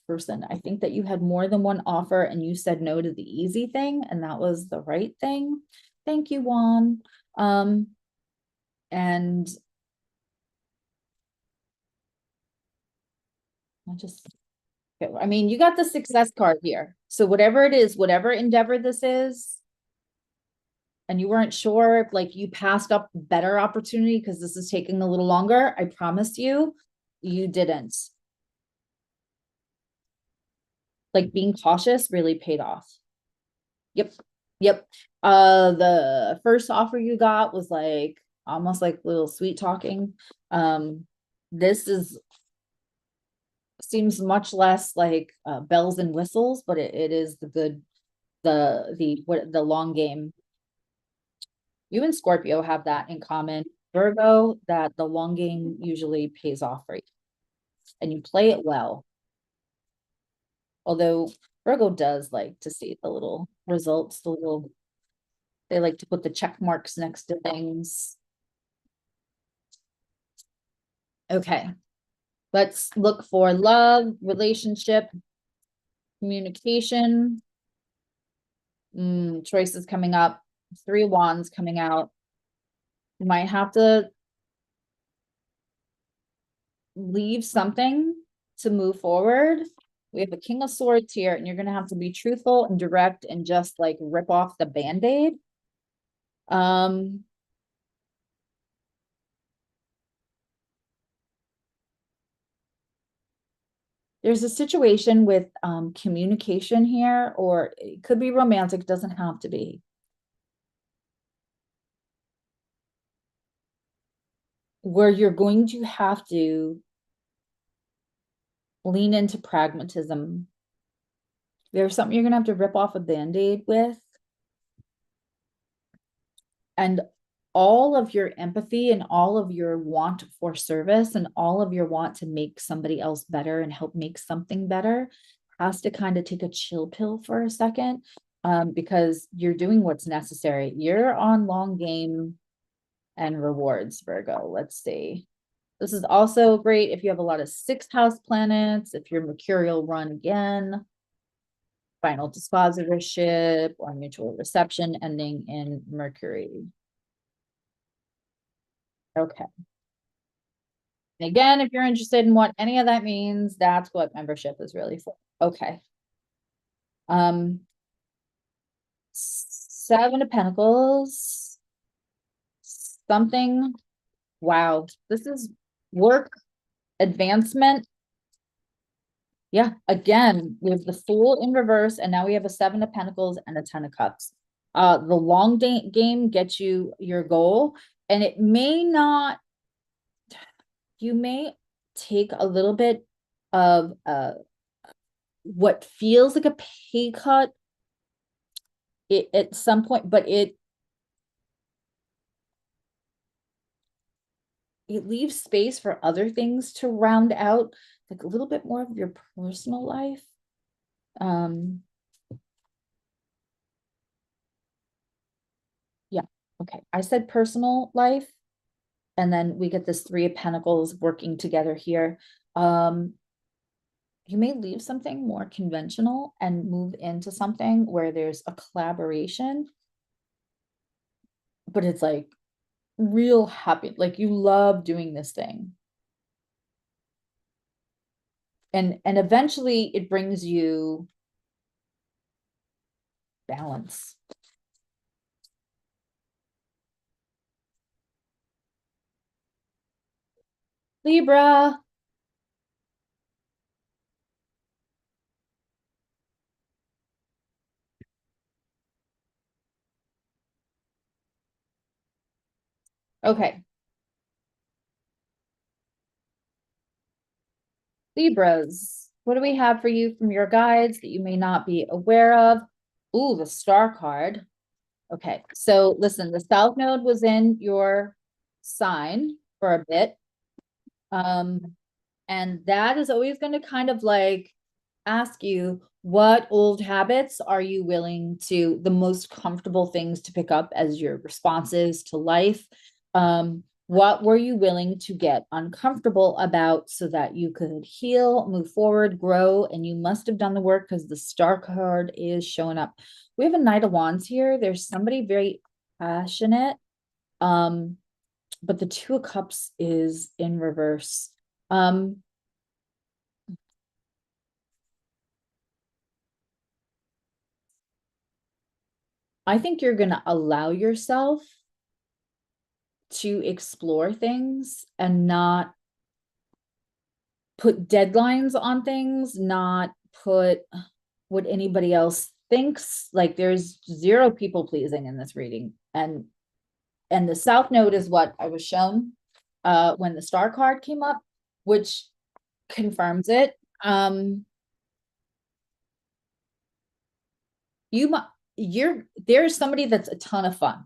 person. I think that you had more than one offer and you said no to the easy thing, and that was the right thing. Thank you, Juan. And I mean, you got the success card here. So whatever it is, whatever endeavor this is, and you weren't sure if like you passed up better opportunity because this is taking a little longer, I promise you, you didn't. Like being cautious really paid off. Yep. The first offer you got was like almost like little sweet talking. This seems much less like bells and whistles, but it is the good, the long game. You and Scorpio have that in common. Virgo, that the long game usually pays off for you, and you play it well. Although Virgo does like to see the little results, they like to put the check marks next to things. Okay, let's look for love, relationship, communication. Choices coming up. Three of Wands coming out. You might have to leave something to move forward. We have a King of Swords here, and you're going to have to be truthful and direct and just like rip off the Band-Aid. There's a situation with communication here, or it could be romantic, doesn't have to be. Where you're going to have to lean into pragmatism. There's something you're going to have to rip off a Band-Aid with. And all of your empathy and all of your want for service and all of your want to make somebody else better and help make something better has to kind of take a chill pill for a second, because you're doing what's necessary. You're on long game and rewards, Virgo. Let's see. This is also great if you have a lot of sixth house planets, if your mercurial run again, final dispositorship or mutual reception ending in Mercury. Okay. Again, if you're interested in what any of that means, that's what membership is really for. Okay. Seven of Pentacles. Something. Wow. This is work, advancement. Yeah. Again, we have the Fool in reverse, and now we have a Seven of Pentacles and a Ten of Cups. The long game gets you your goal, and it may not, you may take a little bit of what feels like a pay cut at some point, but it leaves space for other things to round out, like a little bit more of your personal life. Yeah, okay. I said personal life, and then we get this Three of Pentacles working together here. you may leave something more conventional and move into something where there's a collaboration, but it's like real happy, like you love doing this thing. And eventually it brings you balance. Libra. Okay. Libras, what do we have for you from your guides that you may not be aware of? Ooh, the star card. Okay, so listen, the South Node was in your sign for a bit. And that is always going to kind of like ask you, what old habits are you willing to, the most comfortable things to pick up as your responses to life? What were you willing to get uncomfortable about so that you could heal, move forward, grow? And you must have done the work because the star card is showing up. We have a Knight of Wands here. There's somebody very passionate. But the Two of Cups is in reverse. I think you're going to allow yourself to explore things and not put deadlines on things, not put what anybody else thinks. Like there's zero people pleasing in this reading. And the South Node is what I was shown when the star card came up, which confirms it. There's somebody that's a ton of fun.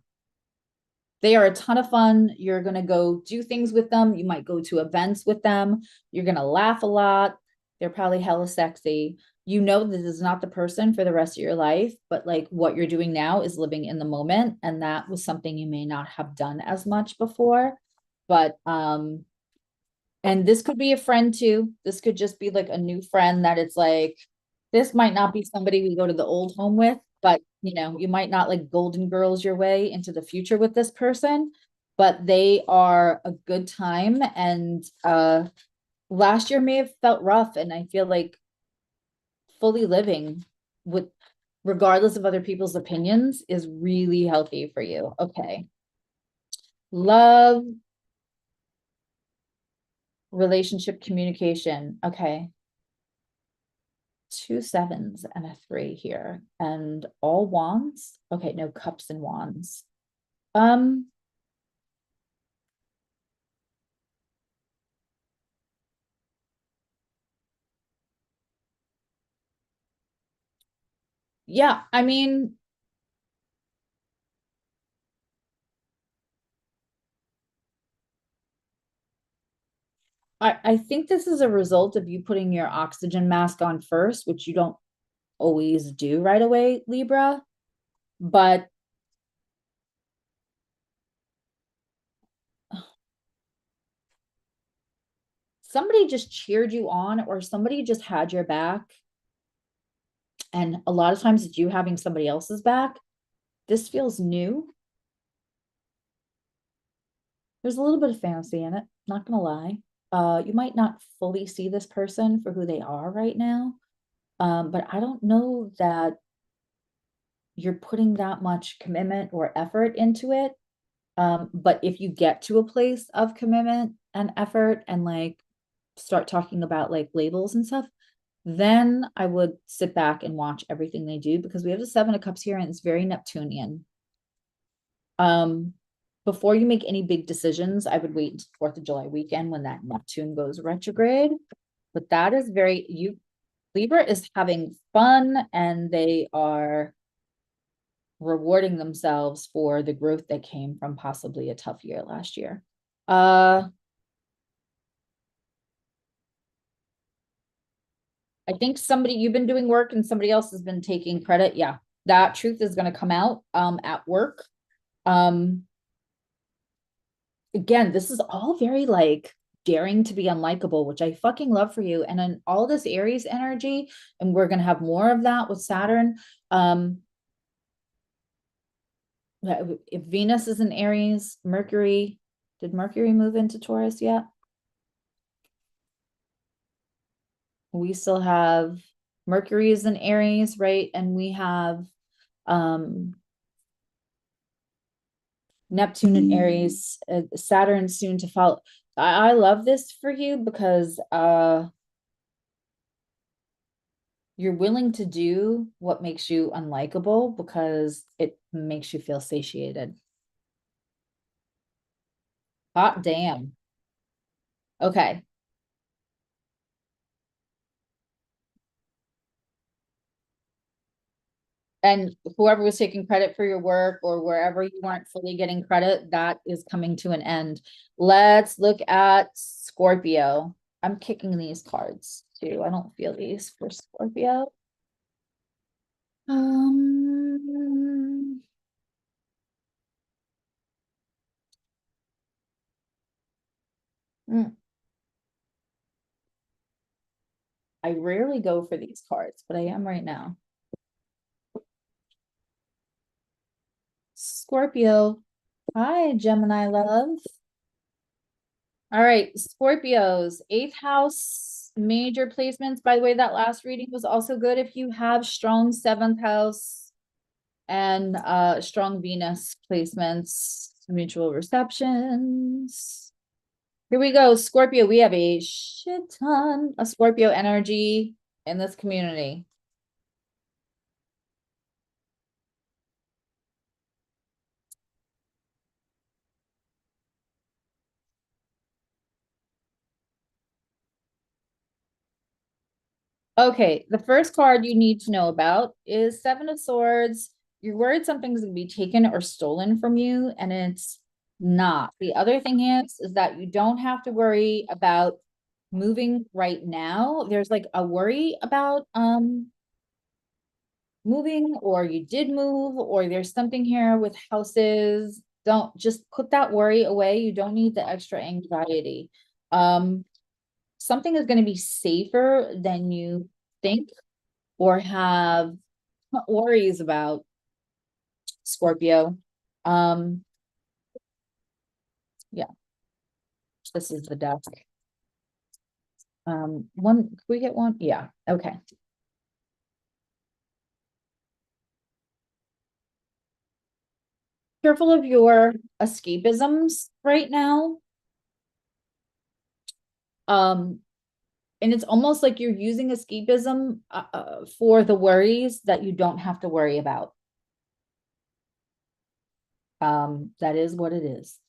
They are a ton of fun. You're going to go do things with them. You might go to events with them. You're going to laugh a lot. They're probably hella sexy. You know, this is not the person for the rest of your life, but like what you're doing now is living in the moment. And that was something you may not have done as much before. But, and this could be a friend too. This could just be like a new friend that it's like, this might not be somebody we go to the old home with, but you know, you might not like golden girls your way into the future with this person, but they are a good time. And last year may have felt rough, and I feel like fully living with regardless of other people's opinions is really healthy for you. Okay. Love, relationship, communication. Okay. 2 7s and a 3 here, and all wands. Okay, no cups and wands. Yeah, I mean, I think this is a result of you putting your oxygen mask on first, which you don't always do right away, Libra. But somebody just cheered you on, or somebody just had your back. And a lot of times it's you having somebody else's back. This feels new. There's a little bit of fantasy in it, not gonna lie. You might not fully see this person for who they are right now. But I don't know that you're putting that much commitment or effort into it. But if you get to a place of commitment and effort and like start talking about like labels and stuff, then I would sit back and watch everything they do, because we have the 7 of Cups here and it's very Neptunian. Before you make any big decisions, I would wait until 4th of July weekend when that Neptune goes retrograde. But that is Libra is having fun, and they are rewarding themselves for the growth that came from possibly a tough year last year. I think you've been doing work and somebody else has been taking credit. Yeah, that truth is going to come out at work. Again, this is all very like daring to be unlikable, which I fucking love for you. And then all this Aries energy, and we're going to have more of that with Saturn. If Venus is in Aries, Mercury, did Mercury move into Taurus yet? We still have Mercury is in Aries, right? And we have Neptune in Aries, Saturn soon to follow. I love this for you because you're willing to do what makes you unlikable because it makes you feel satiated. Hot damn. Okay. And whoever was taking credit for your work or wherever you weren't fully getting credit, that is coming to an end. Let's look at Scorpio. I'm kicking these cards too. I don't feel these for Scorpio. Um, mm, I rarely go for these cards, but I am right now. Scorpio. Hi, Gemini love. All right, Scorpios, eighth house, major placements. By the way, that last reading was also good if you have strong seventh house and strong Venus placements, mutual receptions. Here we go, Scorpio. We have a shit ton of Scorpio energy in this community. Okay, the first card you need to know about is Seven of Swords. You're worried something's going to be taken or stolen from you, and it's not. The other thing is that you don't have to worry about moving right now. There's like a worry about moving, or you did move, or there's something here with houses. Don't just put that worry away. You don't need the extra anxiety. Something is going to be safer than you think or have worries about, Scorpio. Yeah, this is the desk. One, can we get one? Yeah, okay. Careful of your escapisms right now. And it's almost like you're using escapism for the worries that you don't have to worry about. That is what it is.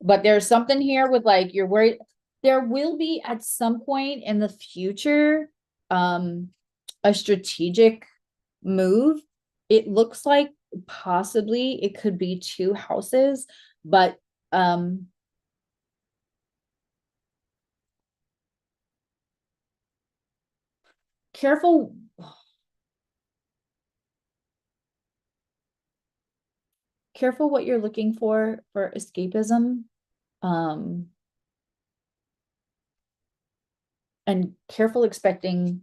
But there's something here with like you're worried. There will be at some point in the future a strategic move. It looks like possibly it could be two houses, but careful. Careful what you're looking for escapism. And careful expecting,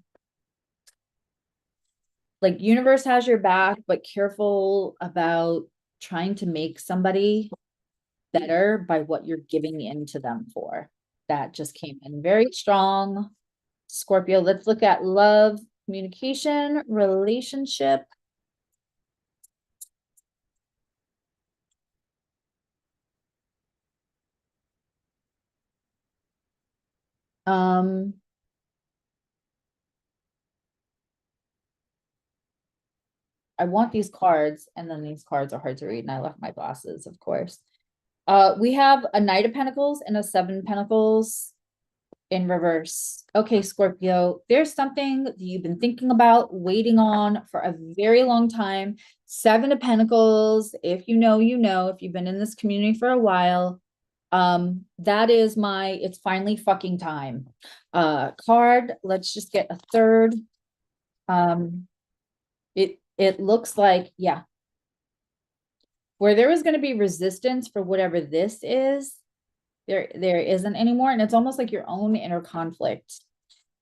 like, universe has your back, but careful about trying to make somebody better by what you're giving into them for. That just came in very strong. Scorpio, let's look at love, communication, relationship. Um, I want these cards, and then these cards are hard to read, and I left my glasses, of course. We have a Knight of Pentacles and a Seven of Pentacles in reverse. Okay, Scorpio, there's something that you've been thinking about, waiting on for a very long time. Seven of Pentacles, if you know, you know, if you've been in this community for a while, that is my, it's finally fucking time. Card, let's just get a third. It looks like, yeah, where there was going to be resistance for whatever this is, There isn't anymore. And it's almost like your own inner conflict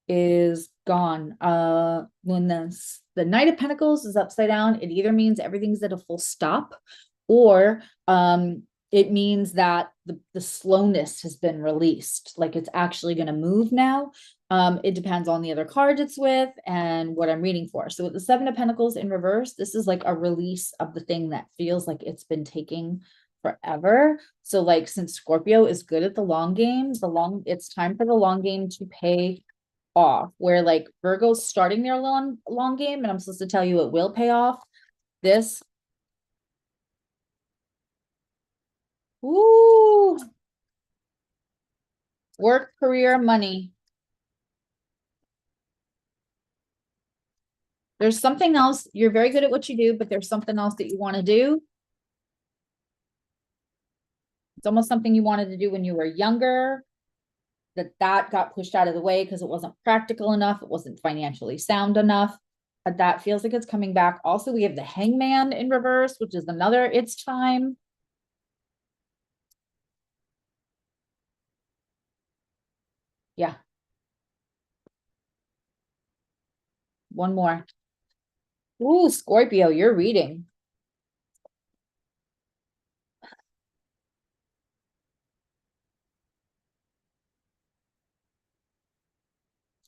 is gone. When the Knight of Pentacles is upside down, it either means everything's at a full stop, or it means that the slowness has been released. Like it's actually going to move now. It depends on the other card it's with and what I'm reading for. So with the Seven of Pentacles in reverse, this is like a release of the thing that feels like it's been taking forever. So like, since Scorpio is good at the long game, it's time for the long game to pay off. Where like Virgo's starting their long game, and I'm supposed to tell you it will pay off. This, ooh, work, career, money. There's something else. You're very good at what you do, but there's something else that you want to do. It's almost something you wanted to do when you were younger, that got pushed out of the way because it wasn't practical enough. It wasn't financially sound enough. But that feels like it's coming back. Also, we have the Hangman in reverse, which is another, it's time. Yeah. One more. Ooh, Scorpio, you're reading.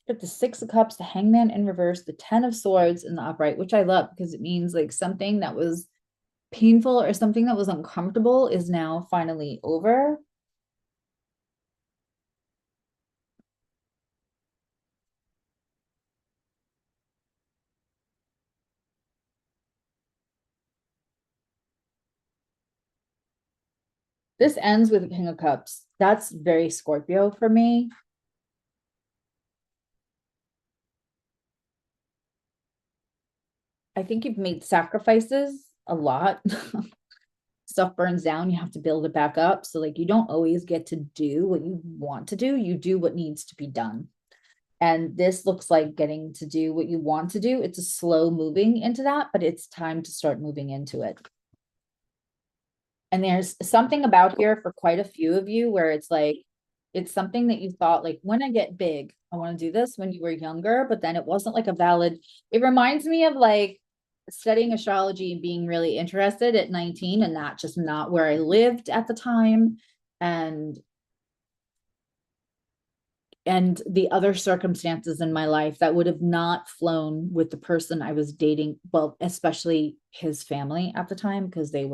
Got the Six of Cups, the Hangman in reverse, the Ten of Swords in the upright, which I love because it means like something that was painful or something that was uncomfortable is now finally over. This ends with the King of Cups. That's very Scorpio for me. I think you've made sacrifices a lot. Stuff burns down, you have to build it back up. So like, you don't always get to do what you want to do. You do what needs to be done. And this looks like getting to do what you want to do. It's a slow moving into that, but it's time to start moving into it. And there's something about here for quite a few of you where it's like, it's something that you thought like, when I get big, I want to do this, when you were younger, but then it wasn't like a valid, it reminds me of like studying astrology and being really interested at 19 and that just not where I lived at the time. And the other circumstances in my life that would have not flown with the person I was dating, well, especially his family at the time, because they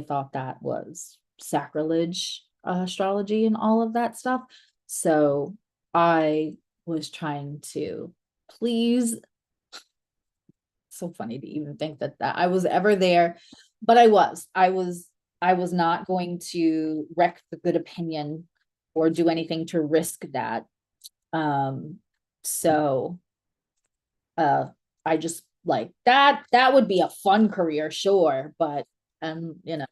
thought that was sacrilege, astrology and all of that stuff. So I was trying to please. So funny to even think that I was ever there, but I was not going to wreck the good opinion or do anything to risk that. So I just like that would be a fun career, sure, but there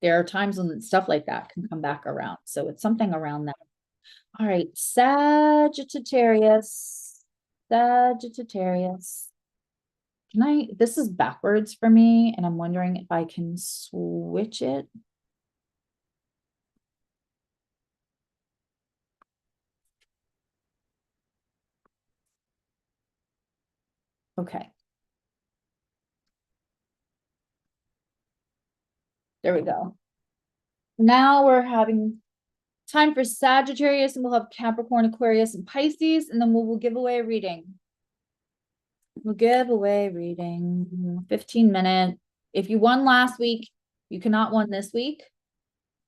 are times when stuff like that can come back around. So it's something around that. All right, Sagittarius. Sagittarius. This is backwards for me, and I'm wondering if I can switch it. Okay. There we go. Now we're having time for Sagittarius, and we'll have Capricorn, Aquarius, and Pisces, and then we'll give away a reading. We'll give away reading 15-minute. If you won last week, you cannot win this week.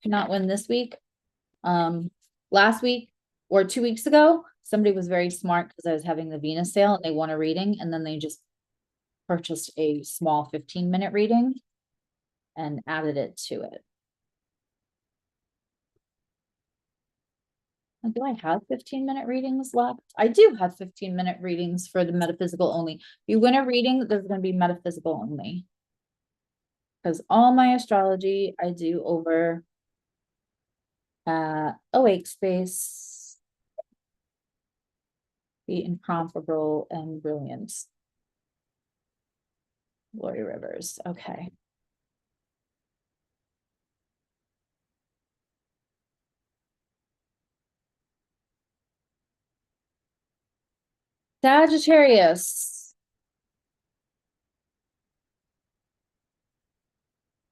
Cannot win this week. Last week or 2 weeks ago, somebody was very smart because I was having the Venus sale and they won a reading, and then they just purchased a small 15-minute reading and added it to it. Do I have 15-minute readings left? I do have 15-minute readings for the metaphysical only. If you win a reading, there's going to be metaphysical only. Because all my astrology I do over awake space, the incomparable and brilliant Lori Rivers. Okay. Sagittarius.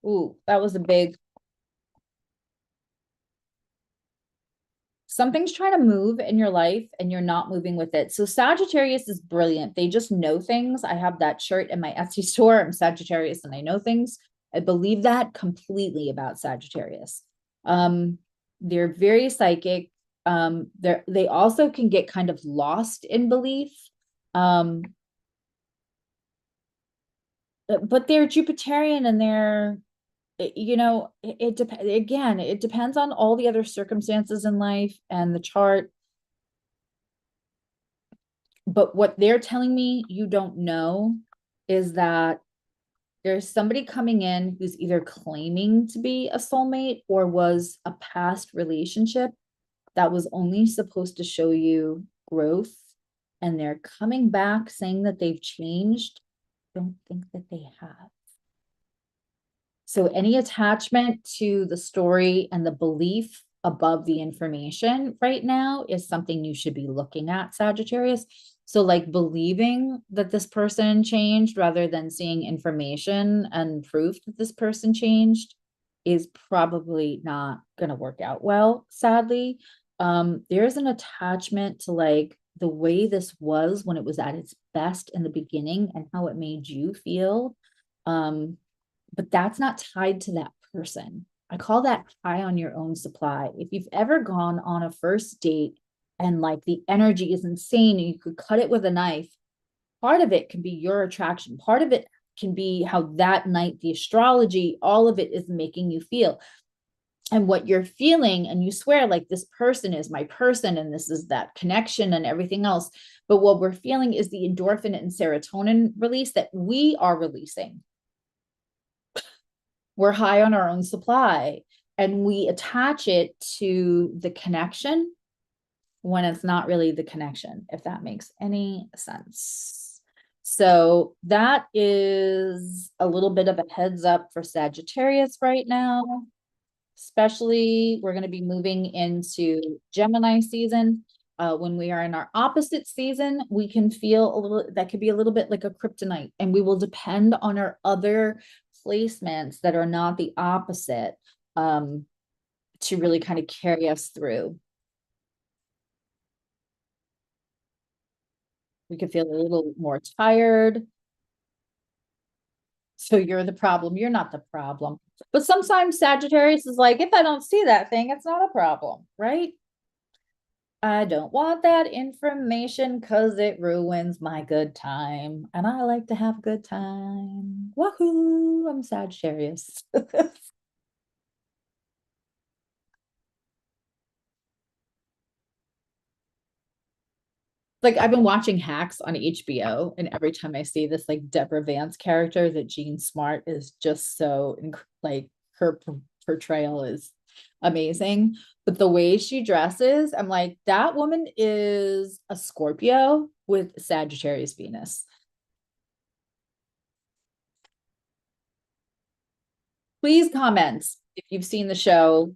Ooh, that was a big. Something's trying to move in your life and you're not moving with it. So Sagittarius is brilliant. They just know things. I have that shirt in my Etsy store. I'm Sagittarius and I know things. I believe that completely about Sagittarius. They're very psychic. They also can get kind of lost in belief. But they're Jupiterian and they're, it depends. Again, it depends on all the other circumstances in life and the chart. But what they're telling me you don't know is that there's somebody coming in who's either claiming to be a soulmate or was a past relationship that was only supposed to show you growth. And they're coming back saying that they've changed. I don't think that they have. So any attachment to the story and the belief above the information right now is something you should be looking at, Sagittarius. So like believing that this person changed rather than seeing information and proof that this person changed is probably not going to work out well, sadly. There's an attachment to like the way this was when it was at its best in the beginning and how it made you feel. But that's not tied to that person. I call that high on your own supply. If you've ever gone on a first date and like the energy is insane and you could cut it with a knife, part of it can be your attraction. Part of it can be how that night, the astrology, all of it is making you feel. And what you're feeling, and you swear like this person is my person and this is that connection and everything else. But what we're feeling is the endorphin and serotonin release that we are releasing. We're high on our own supply and we attach it to the connection when it's not really the connection, if that makes any sense. So that is a little bit of a heads up for Sagittarius right now. Especially, we're going to be moving into Gemini season. When we are in our opposite season, we can feel a little, that could be a little bit like a kryptonite, and we will depend on our other placements that are not the opposite to really kind of carry us through. We could feel a little more tired. So you're the problem. You're not the problem. But sometimes Sagittarius is like, if I don't see that thing, it's not a problem, right? I don't want that information because it ruins my good time. And I like to have a good time. Woohoo! I'm Sagittarius. Like I've been watching Hacks on HBO, and every time I see this like Deborah Vance character, that Jean Smart is just so like her portrayal is amazing. But the way she dresses, I'm like, that woman is a Scorpio with Sagittarius Venus. Please comment if you've seen the show.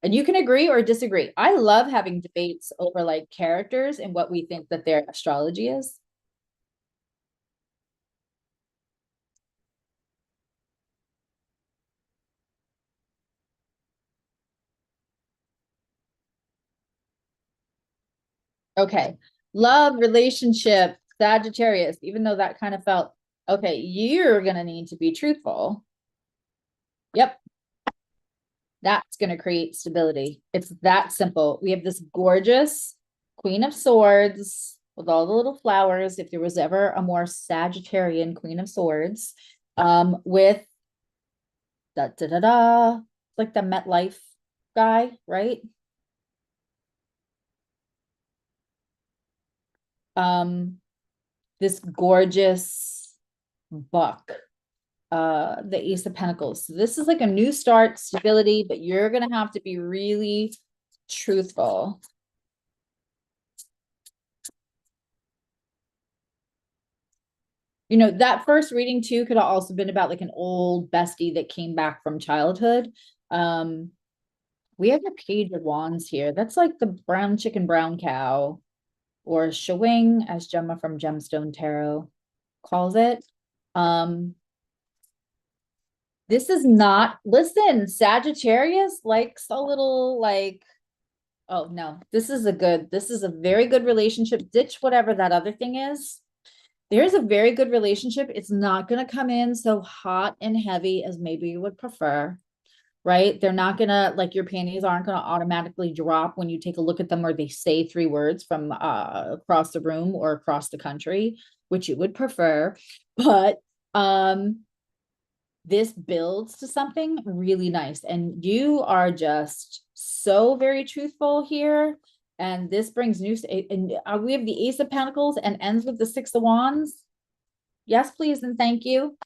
And you can agree or disagree. I love having debates over like characters and what we think that their astrology is. Okay. Love, relationship, Sagittarius, even though that kind of felt, okay, you're going to need to be truthful. Yep. That's going to create stability. It's that simple. We have this gorgeous Queen of Swords with all the little flowers. If there was ever a more Sagittarian Queen of Swords, with da da da da, like the MetLife guy, right? This gorgeous buck, the Ace of Pentacles. So this is like a new start, stability, but you're gonna have to be really truthful. You know, that first reading too could have also been about like an old bestie that came back from childhood. We have the Page of Wands here. That's like the brown chicken, brown cow. or showing, as Gemma from Gemstone Tarot calls it. This is not, listen, Sagittarius likes a little like, oh no, this is a very good relationship. Ditch whatever that other thing is. There's a very good relationship. It's not going to come in so hot and heavy as maybe you would prefer, right? They're not going to, like, your panties aren't going to automatically drop when you take a look at them or they say 3 words from across the room or across the country, which you would prefer. But this builds to something really nice. And you are just so very truthful here. And this brings new, and we have the Ace of Pentacles and ends with the 6 of Wands. Yes, please, and thank you.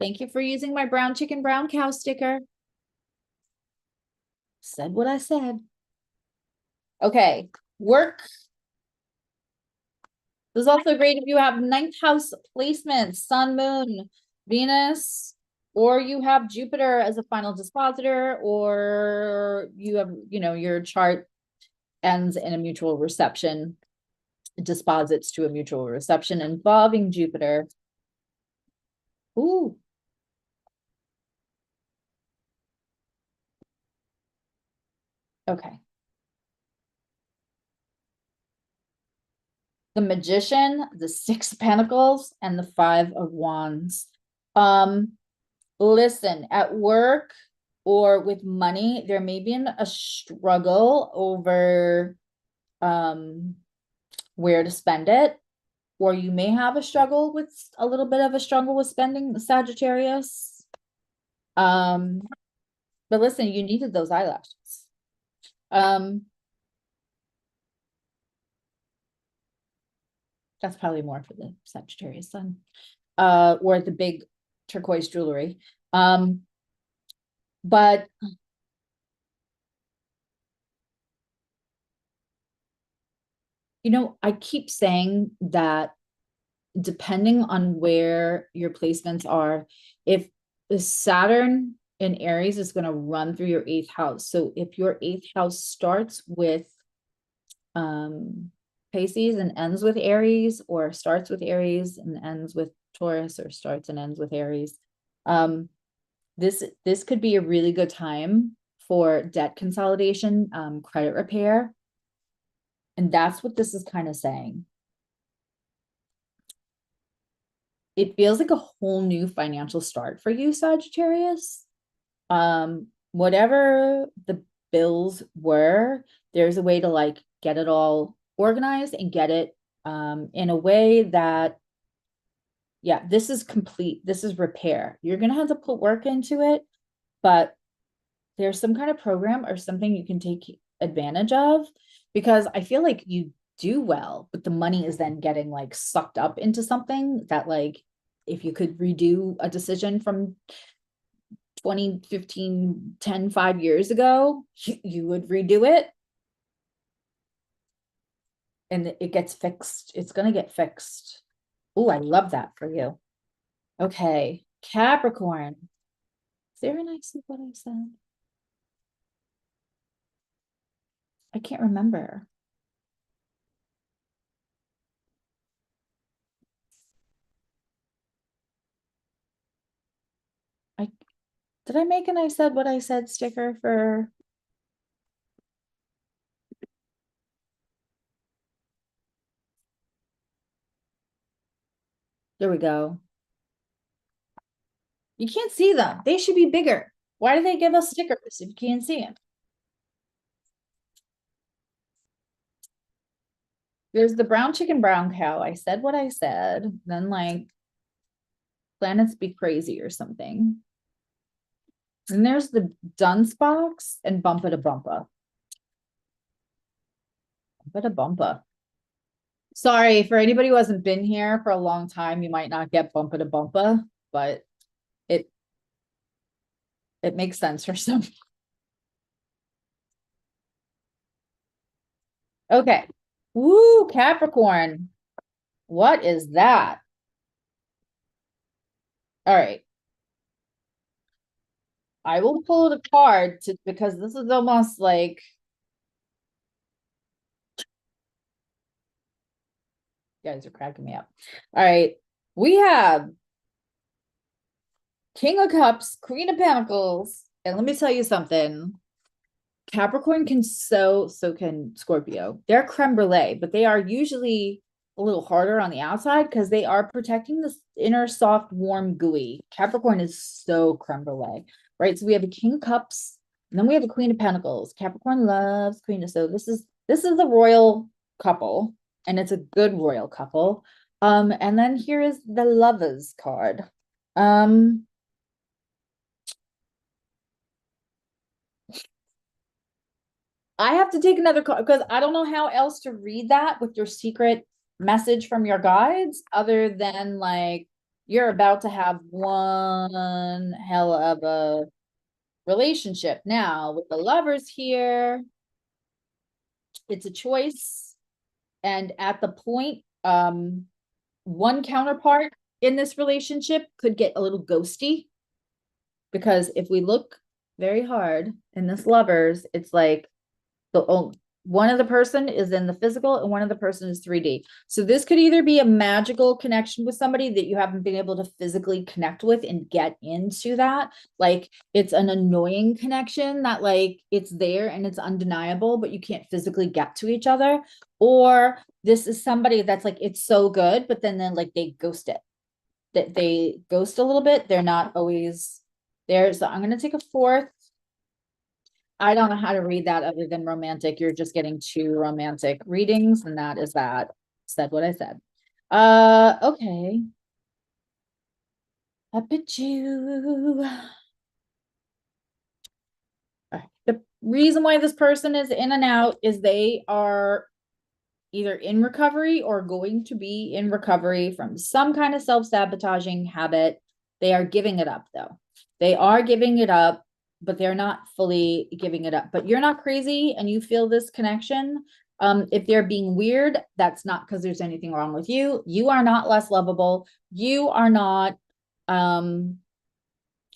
Thank you for using my brown chicken, brown cow sticker. Said what I said. Okay, work. This is also great if you have 9th house placements, Sun, Moon, Venus, or you have Jupiter as a final dispositor, or you have, you know, your chart ends in a mutual reception, disposits to a mutual reception involving Jupiter. Ooh. Okay. The Magician, the 6 of Pentacles, and the 5 of Wands. Listen, at work or with money, there may be a struggle over where to spend it, or you may have a little bit of a struggle with spending, Sagittarius. But listen, you needed those eyelashes. That's probably more for the Sagittarius sun, or the big turquoise jewelry. But you know, I keep saying that depending on where your placements are, if the Saturn in Aries is going to run through your 8th house. So if your 8th house starts with Pisces and ends with Aries, or starts with Aries and ends with Taurus, or starts and ends with Aries, this could be a really good time for debt consolidation, credit repair. And that's what this is kind of saying. It feels like a whole new financial start for you, Sagittarius. Whatever the bills were, there's a way to like get it all organized and get it in a way that, yeah, this is complete. This is repair. You're going to have to put work into it, but there's some kind of program or something you can take advantage of, because I feel like you do well, but the money is then getting like sucked up into something that, like, if you could redo a decision from 2015, 10, 5 years ago, you would redo it. And it gets fixed. It's going to get fixed. Oh, I love that for you. Okay. Capricorn. Is there an I see what I said? I can't remember. Did I make an I said what I said sticker for? There we go. You can't see them. They should be bigger. Why do they give us stickers if you can't see them? There's the brown chicken, brown cow. I said what I said. Then, like, planets be crazy or something. And there's the dunce box and bumpa to bumpa. Bumpa to bumpa. Sorry, for anybody who hasn't been here for a long time, you might not get bumpa to bumpa, but it makes sense for some. Okay. Woo, Capricorn. What is that? All right. I will pull the card because this is almost like You guys are cracking me up. All right. We have King of Cups, Queen of Pentacles. And let me tell you something. Capricorn can so can Scorpio. They're creme brulee, but they are usually a little harder on the outside because they are protecting this inner soft, warm, gooey. Capricorn is so creme brulee, right? So we have a King of Cups, and then we have a Queen of Pentacles. Capricorn loves Queen of, so this is the royal couple, and it's a good royal couple. And then here is the Lovers card. I have to take another call because I don't know how else to read that with your secret message from your guides other than like you're about to have one hell of a relationship. Now, with the Lovers here, it's a choice. And at the point, one counterpart in this relationship could get a little ghosty because if we look very hard in this Lovers, it's like one of the person is in the physical and one of the person is 3D. So this could either be a magical connection with somebody that you haven't been able to physically connect with and get into that. Like it's an annoying connection that like it's there and it's undeniable, but you can't physically get to each other. Or this is somebody that's like, it's so good, but then like they ghost it. That they ghost a little bit. They're not always there. So I'm going to take a fourth. I don't know how to read that other than romantic. You're just getting two romantic readings, and that is that. Said what I said. Okay. Up at you. The reason why this person is in and out is they are either in recovery or going to be in recovery from some kind of self-sabotaging habit. They are giving it up, though. They are giving it up, but they're not fully giving it up. But you're not crazy and you feel this connection. If they're being weird, that's not because there's anything wrong with you. You are not less lovable. You are not,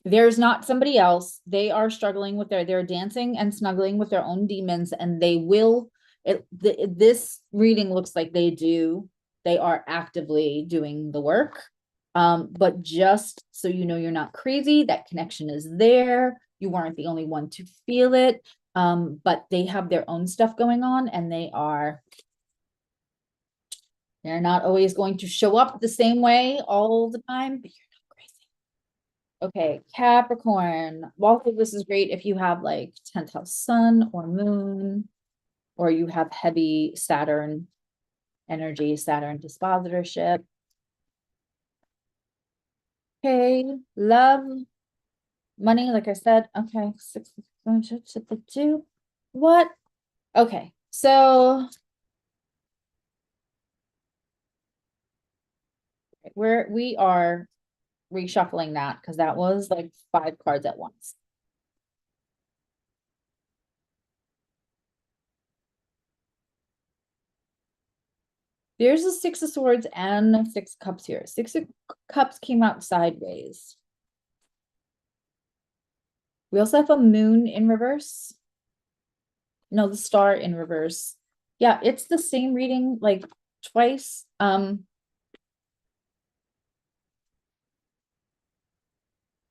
there's not somebody else. They are struggling with they're dancing and snuggling with their own demons, and they will, this reading looks like they are actively doing the work. But just so you know, you're not crazy. That connection is there. You weren't the only one to feel it. But they have their own stuff going on, and they're not always going to show up the same way all the time, but you're not crazy. Okay, Capricorn. Also, this is great if you have like 10th house sun or moon, or you have heavy Saturn energy, Saturn dispositorship. Okay, love, money, like I said. Okay, 6 2. What? Okay, so we are reshuffling that because that was like 5 cards at once. There's a 6 of Swords and 6 of Cups here. 6 of Cups came out sideways. We also have a moon in reverse. No, the star in reverse. Yeah, it's the same reading like twice.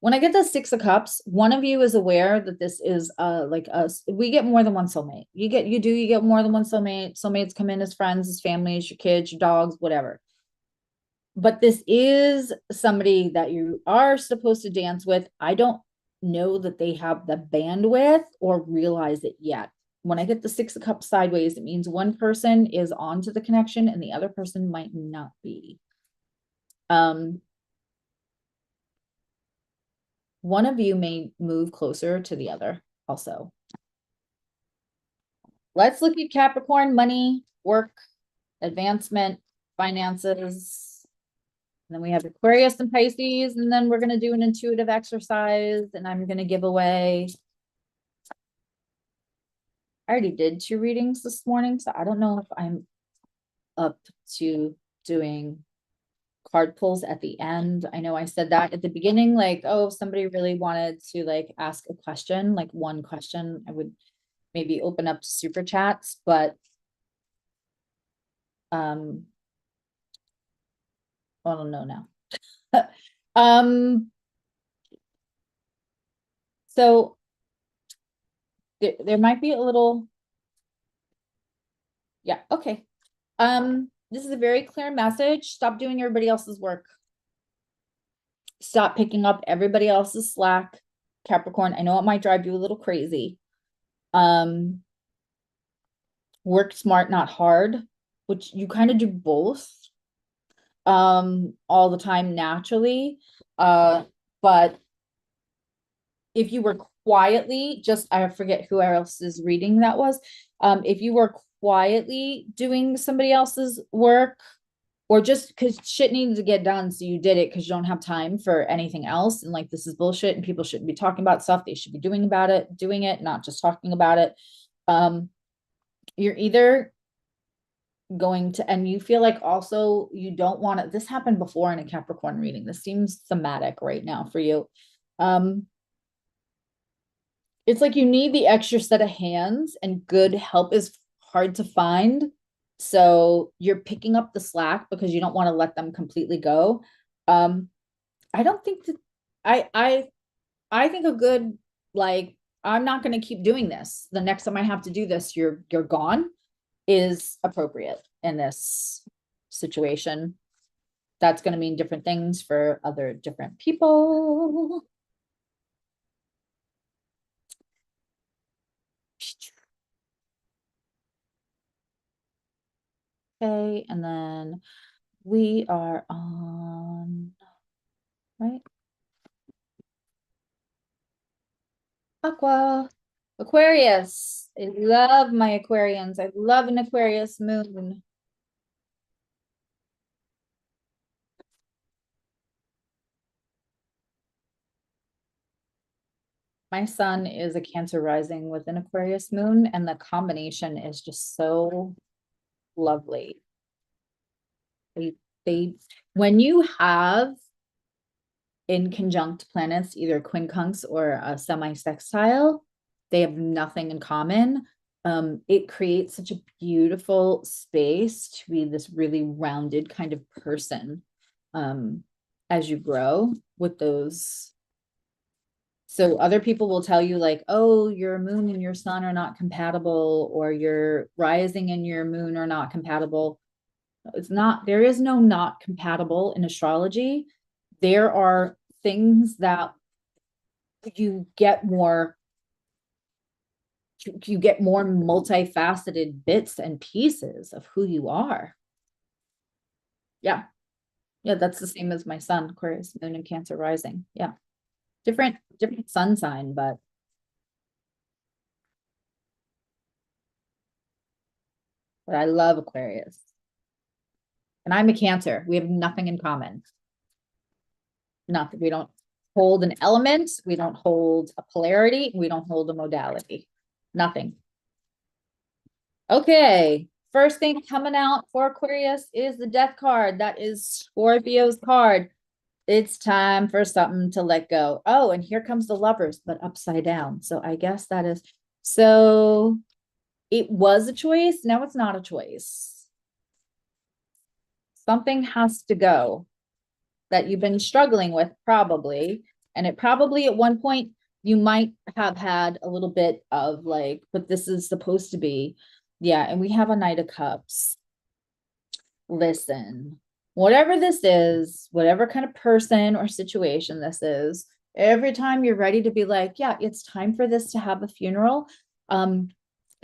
When I get the 6 of Cups, one of you is aware that this is like us. We get more than one soulmate. You get more than one soulmate. Soulmates come in as friends, as families, your kids, your dogs, whatever. But this is somebody that you are supposed to dance with. I don't know that they have the bandwidth or realize it yet. When I get the 6 of Cups sideways, it means one person is onto the connection and the other person might not be. One of you may move closer to the other also. Let's look at Capricorn, money, work, advancement, finances. And then we have Aquarius and Pisces, and then we're going to do an intuitive exercise, and I'm going to give away. I already did 2 readings this morning, so I don't know if I'm up to doing card pulls at the end. I know I said that at the beginning, like, oh, if somebody really wanted to like ask a question, like one question, I would maybe open up to super chats, but I don't know now. So there might be a little, yeah, okay. This is a very clear message. Stop doing everybody else's work. Stop picking up everybody else's slack, Capricorn. I know it might drive you a little crazy. Work smart, not hard, which you kind of do both all the time naturally. But if you were quietly, just I forget who else's reading that was. If you were quietly doing somebody else's work, or just because shit needed to get done, so you did it because you don't have time for anything else, and like this is bullshit, and people shouldn't be talking about stuff. They should be doing it, not just talking about it. You're either going to, and you feel like also you don't want to, this happened before in a Capricorn reading. This seems thematic right now for you. It's like you need the extra set of hands, and good help is hard to find. So you're picking up the slack because you don't want to let them completely go. I don't think that I think a good, like, I'm not going to keep doing this. The next time I have to do this, you're gone, is appropriate in this situation. That's going to mean different things for other different people. Okay, and then we are on, right? Aqua. Aquarius. I love my Aquarians. I love an Aquarius moon. My son is a Cancer rising with an Aquarius moon, and the combination is just so lovely. They when you have in conjunct planets, either quincunx or a semi-sextile, they have nothing in common. It creates such a beautiful space to be this really rounded kind of person as you grow with those. So other people will tell you like, oh, your moon and your sun are not compatible, or your rising and your moon are not compatible. It's not, there is no not compatible in astrology. There are things that you get more multifaceted bits and pieces of who you are. Yeah. Yeah, that's the same as my son, Aquarius, moon and Cancer rising. Yeah. Different sun sign, but I love Aquarius. And I'm a Cancer. We have nothing in common. Nothing. We don't hold an element. We don't hold a polarity. We don't hold a modality. Nothing. Okay. First thing coming out for Aquarius is the Death card. That is Scorpio's card. It's time for something to let go. Oh, and here comes the Lovers, but upside down. So I guess that is, so it was a choice. Now it's not a choice. Something has to go that you've been struggling with, probably. And it probably at one point you might have had a little bit of like, but this is supposed to be. Yeah. And we have a Knight of Cups. Listen, whatever this is, whatever kind of person or situation this is, every time you're ready to be like, yeah, it's time for this to have a funeral,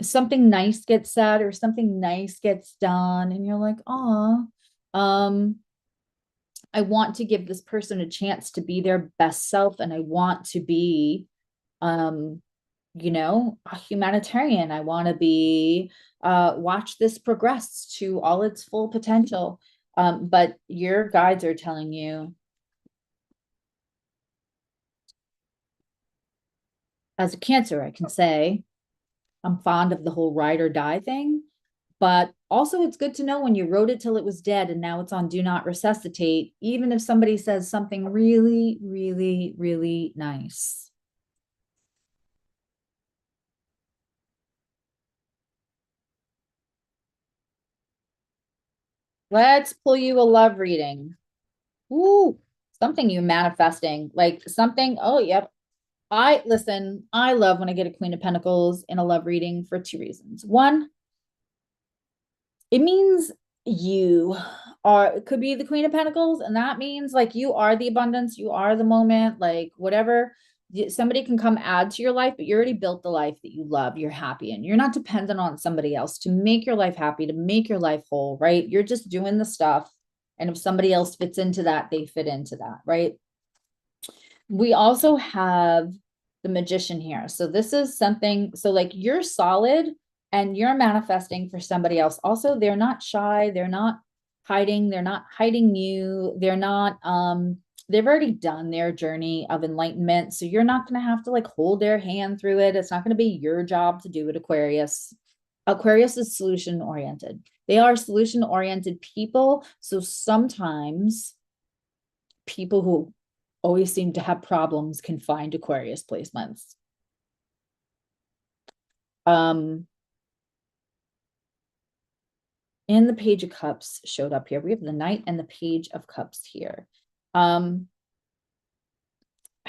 something nice gets said or something nice gets done, and you're like, oh, I want to give this person a chance to be their best self, and I want to be a humanitarian. I want to be watch this progress to all its full potential. But your guides are telling you, as a Cancer, I can say I'm fond of the whole ride or die thing. But also, it's good to know when you wrote it till it was dead and now it's on do not resuscitate, even if somebody says something really, really, really nice. Let's pull you a love reading. Ooh, something you manifesting, like something. Oh, yep. Listen, I love when I get a Queen of Pentacles in a love reading for two reasons. One, it means you are, it could be the Queen of Pentacles, and that means like you are the abundance, you are the moment, like whatever. Somebody can come add to your life, but you already built the life that you love, you're happy in. You're not dependent on somebody else to make your life happy, to make your life whole, right? You're just doing the stuff. And if somebody else fits into that, they fit into that, right? We also have the Magician here. So this is something, so like you're solid and you're manifesting for somebody else. Also, they're not shy, they're not hiding you, they've already done their journey of enlightenment. So you're not going to have to like hold their hand through it. It's not going to be your job to do it, Aquarius. Aquarius is solution oriented. They are solution oriented people. So sometimes people who always seem to have problems can find Aquarius placements. And the Page of Cups showed up here. We have the Knight and the Page of Cups here. I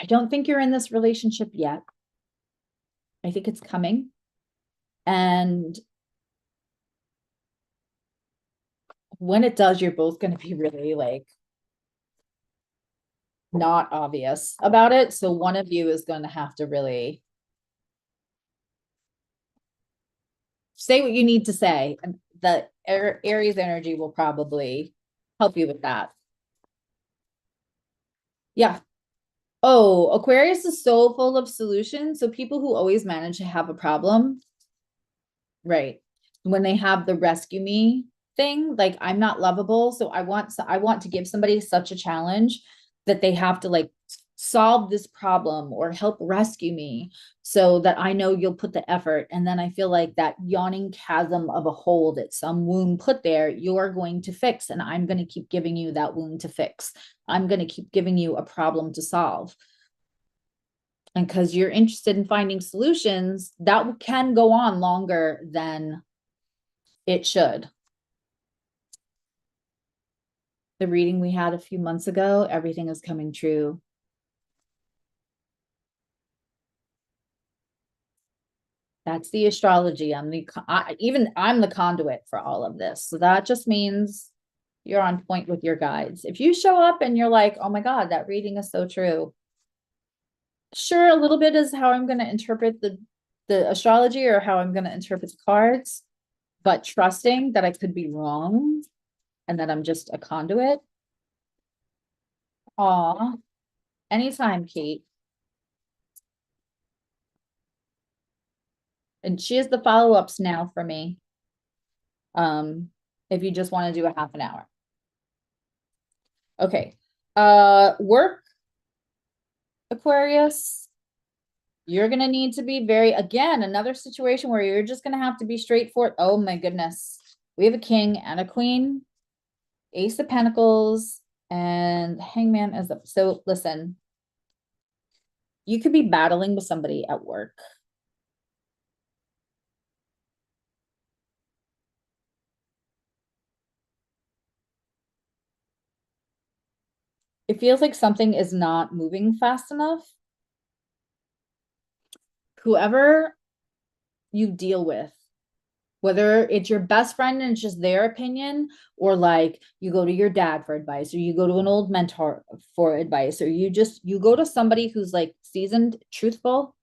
don't think you're in this relationship yet. I think it's coming. And when it does, you're both going to be really like not obvious about it. So one of you is going to have to really say what you need to say. And the Aries energy will probably help you with that. Yeah. Oh, Aquarius is so full of solutions. So people who always manage to have a problem, right? When they have the rescue me thing, like I'm not lovable, so I want to give somebody such a challenge that they have to like solve this problem or help rescue me so that I know you'll put the effort. And then I feel like that yawning chasm of a hole that some wound put there, you're going to fix. And I'm going to keep giving you that wound to fix. I'm going to keep giving you a problem to solve. And because you're interested in finding solutions, that can go on longer than it should. The reading we had a few months ago, everything is coming true. That's the astrology. I'm the conduit for all of this. So that just means you're on point with your guides. If you show up and you're like, oh my God, that reading is so true. Sure, a little bit is how I'm going to interpret the astrology or how I'm going to interpret the cards, but trusting that I could be wrong and that I'm just a conduit. Aw, anytime, Kate. And she has the follow-ups now for me. If you just want to do a half an hour. Okay. Work, Aquarius. You're gonna need to be again, another situation where you're just gonna have to be straightforward. Oh my goodness. We have a king and a queen, Ace of Pentacles, and Hangman as up. So listen, you could be battling with somebody at work. It feels like something is not moving fast enough. Whoever you deal with, whether it's your best friend and it's just their opinion, or like you go to your dad for advice, or you go to an old mentor for advice, or you go to somebody who's like seasoned, truthful,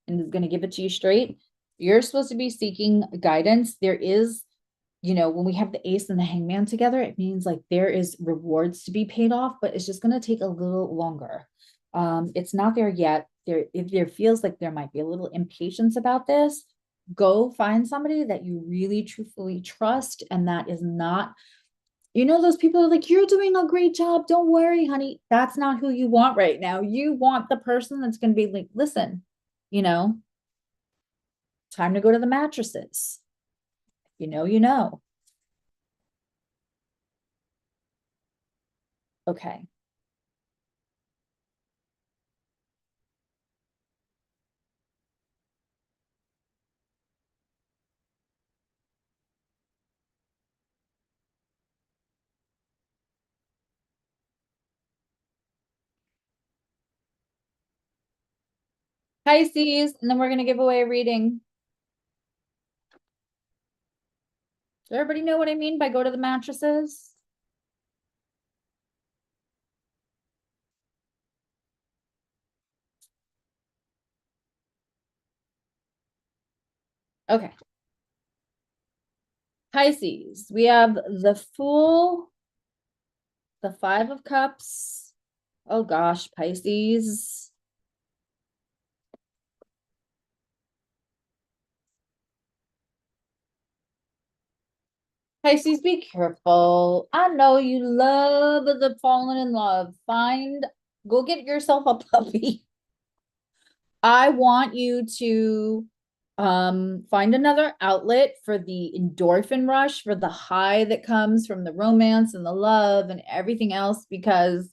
and is going to give it to you straight. You're supposed to be seeking guidance. There is, when we have the Ace and the Hangman together, it means like there is rewards to be paid off, but it's just going to take a little longer. It's not there yet. There feels like there might be a little impatience about this. Go find somebody that you really truthfully trust, and that is not, those people are like, you're doing a great job, don't worry, honey. That's not who you want right now. You want the person that's going to be like, listen, time to go to the mattresses. Okay. Pisces, and then we're going to give away a reading. Does everybody know what I mean by go to the mattresses? Okay. Pisces, we have the Fool, the Five of Cups. Oh gosh, Pisces. Pisces, be careful. I know you love the falling in love. Go get yourself a puppy. I want you to find another outlet for the endorphin rush, for the high that comes from the romance and the love and everything else, because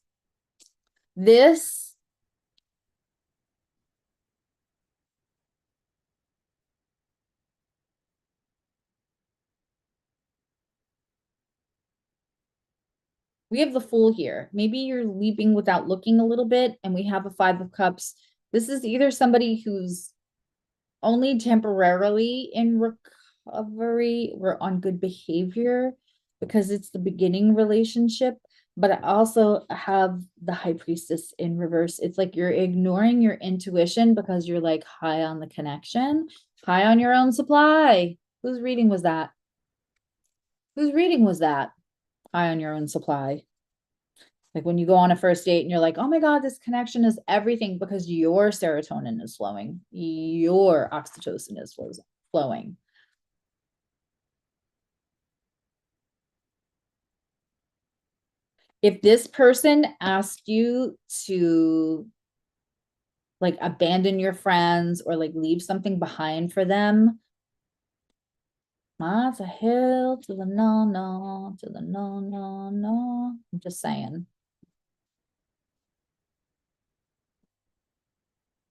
this we have the Fool here. Maybe you're leaping without looking a little bit, and we have a Five of Cups. This is either somebody who's only temporarily in recovery or on good behavior because it's the beginning relationship. But I also have the High Priestess in reverse. It's like you're ignoring your intuition because you're like high on the connection, high on your own supply. Whose reading was that? Whose reading was that? High on your own supply. Like when you go on a first date and you're like, oh my God, this connection is everything because your serotonin is flowing, your oxytocin is flowing. If this person asked you to like abandon your friends or like leave something behind for them, that's a hill to the no, no, to the no, no, no. I'm just saying.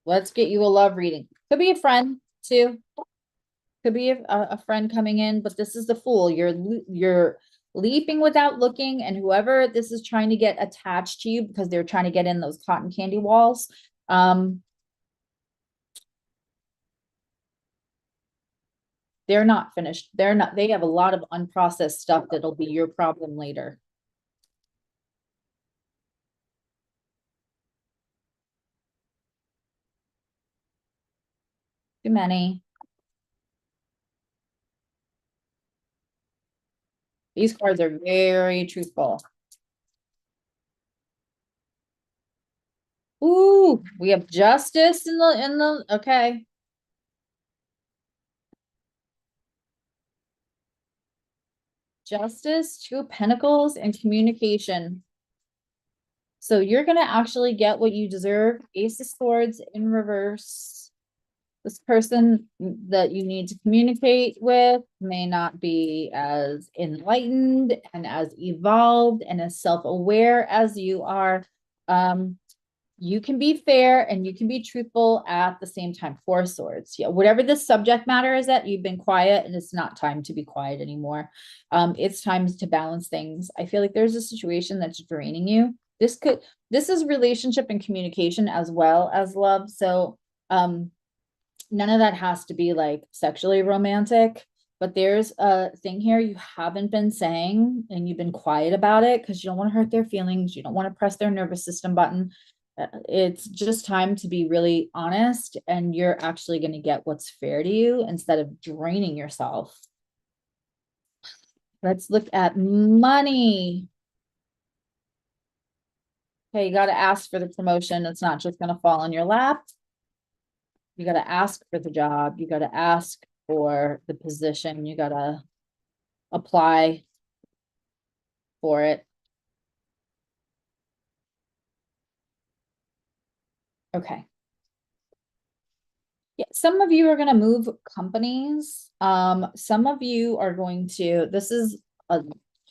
Let's get you a love reading. Could be a friend too. Could be a friend coming in, but this is the Fool. You're leaping without looking, and whoever this is trying to get attached to you because they're trying to get in those cotton candy walls. They're not finished. They have a lot of unprocessed stuff that'll be your problem later. Too many. These cards are very truthful. Ooh, we have Justice okay. Justice, Two of Pentacles, and communication. So you're gonna actually get what you deserve. Ace of Swords in reverse. This person that you need to communicate with may not be as enlightened and as evolved and as self-aware as you are. You can be fair and you can be truthful at the same time. Four of Swords. Yeah, whatever the subject matter is, that you've been quiet and it's not time to be quiet anymore. It's time to balance things. I feel like there's a situation that's draining you. This is relationship and communication as well as love. So none of that has to be like sexually romantic, but there's a thing here you haven't been saying and you've been quiet about it because you don't want to hurt their feelings. You don't want to press their nervous system button. It's just time to be really honest, and you're actually going to get what's fair to you instead of draining yourself. Let's look at money. Okay, you got to ask for the promotion. It's not just going to fall in your lap. You got to ask for the job. You got to ask for the position. You got to apply for it. Okay. Yeah, some of you are going to move companies. Some of you are going to, this is a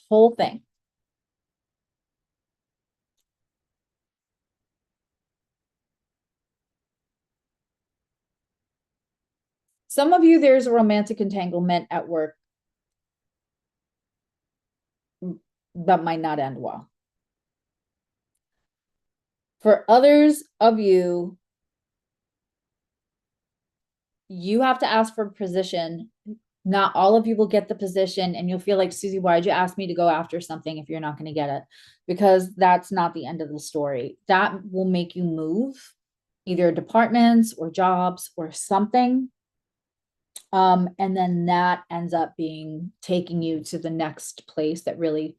whole thing. Some of you, there's a romantic entanglement at work that might not end well. For others of you, you have to ask for a position. Not all of you will get the position, and you'll feel like, Susie, why'd you ask me to go after something if you're not going to get it? Because that's not the end of the story. That will make you move either departments or jobs or something. And then that ends up being taking you to the next place that really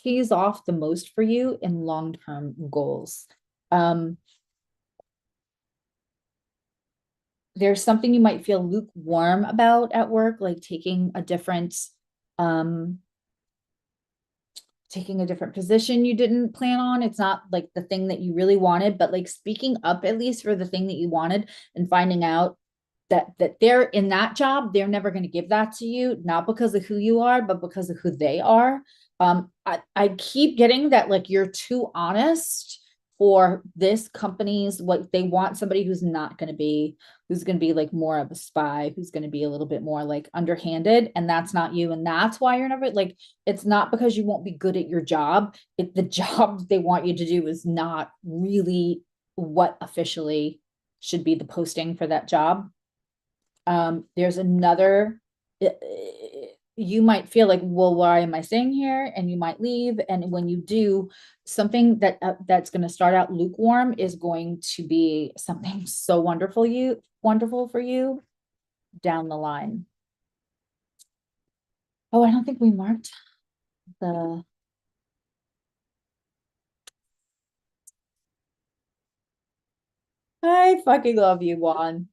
pays off the most for you in long-term goals. There's something you might feel lukewarm about at work, like taking a different position you didn't plan on. It's not like the thing that you really wanted, but like speaking up at least for the thing that you wanted and finding out that they're in that job, they're never going to give that to you, not because of who you are, but because of who they are. I keep getting that like you're too honest for this company's what they want, somebody who's going to be like more of a spy, who's going to be a little bit more like underhanded, and that's not you. And that's why you're never like, it's not because you won't be good at your job. The job they want you to do is not really what officially should be the posting for that job. There's another, you might feel like, well, why am I staying here? And you might leave. And when you do, something that's going to start out lukewarm is going to be something so wonderful for you down the line. Oh, I don't think we marked the. I fucking love you, Juan.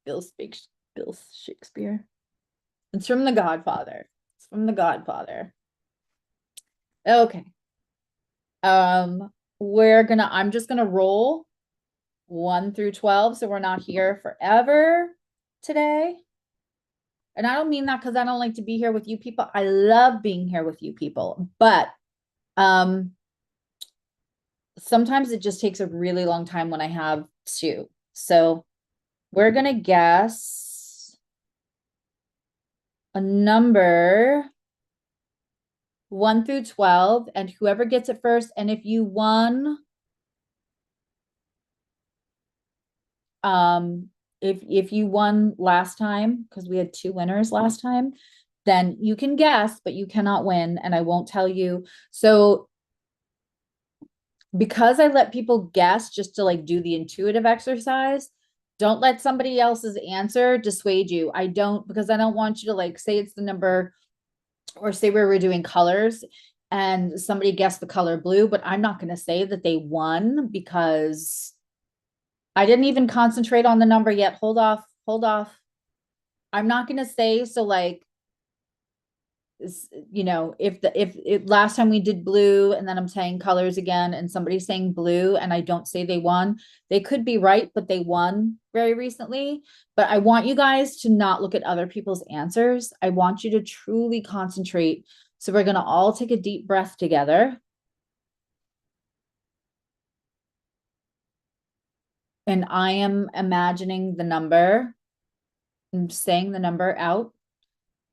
Bill speaks Bill Shakespeare. It's from The Godfather. It's from The Godfather. Okay. I'm just gonna roll 1 through 12, so we're not here forever today. And I don't mean that because I don't like to be here with you people. I love being here with you people, but sometimes it just takes a really long time when I have two. So we're gonna guess a number 1 through 12, and whoever gets it first. And if you won, if you won last time, because we had 2 winners last time, then you can guess, but you cannot win, and I won't tell you. So because I let people guess just to like do the intuitive exercise, don't let somebody else's answer dissuade you. I don't, because I don't want you to like say it's the number, or say we were doing colors and somebody guessed the color blue, but I'm not going to say that they won because I didn't even concentrate on the number yet. Hold off. I'm not going to say, so like, if last time we did blue and then I'm saying colors again and somebody's saying blue and I don't say they won, they could be right, but they won very recently. But I want you guys to not look at other people's answers. I want you to truly concentrate. So we're going to all take a deep breath together. And I am imagining the number. I'm saying the number out.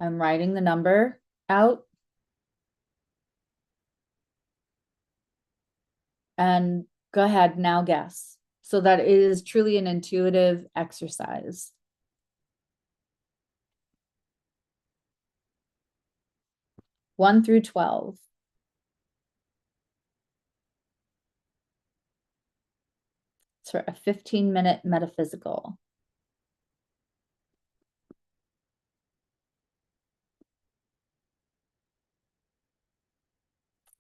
I'm writing the number out. And go ahead, now guess. So that it is truly an intuitive exercise. One through 12. It's for a 15-minute metaphysical.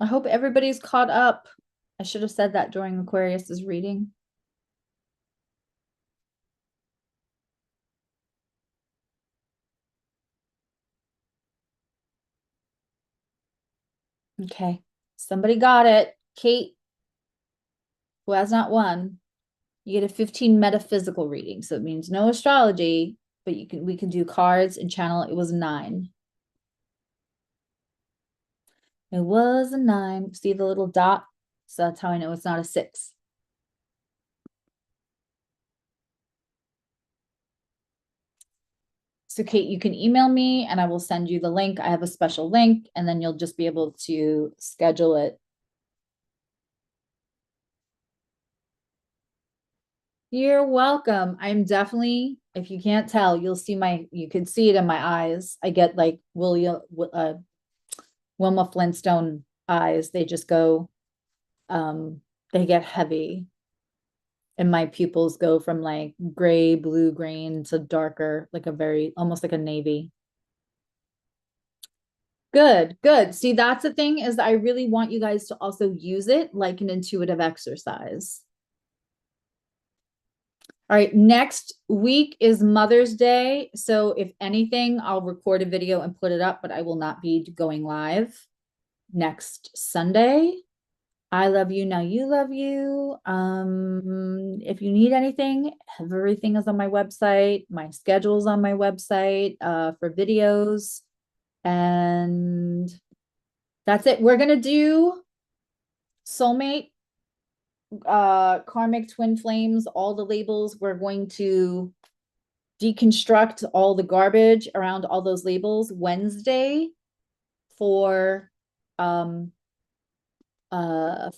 I hope everybody's caught up. I should have said that during Aquarius's reading. Okay, somebody got it. Kate, who has not won, you get a 15 metaphysical reading. So it means no astrology, but we can do cards and channel. It was 9. It was a 9. See the little dot? So that's how I know it's not a 6. So Kate, you can email me and I will send you the link. I have a special link, and then you'll just be able to schedule it. You're welcome. I'm definitely if you can't tell, you'll see you can see it in my eyes. I get like Wilma Flintstone eyes. They just go, they get heavy. And my pupils go from like gray, blue, green to darker, like almost like a navy. Good, good. See, that's the thing is that I really want you guys to also use it like an intuitive exercise. All right, next week is Mother's Day. So if anything, I'll record a video and put it up, but I will not be going live next Sunday. I love you. Now you love you. If you need anything, everything is on my website. My schedule's on my website for videos. And that's it. We're gonna do soulmate, karmic twin flames, all the labels. We're going to deconstruct all the garbage around all those labels Wednesday for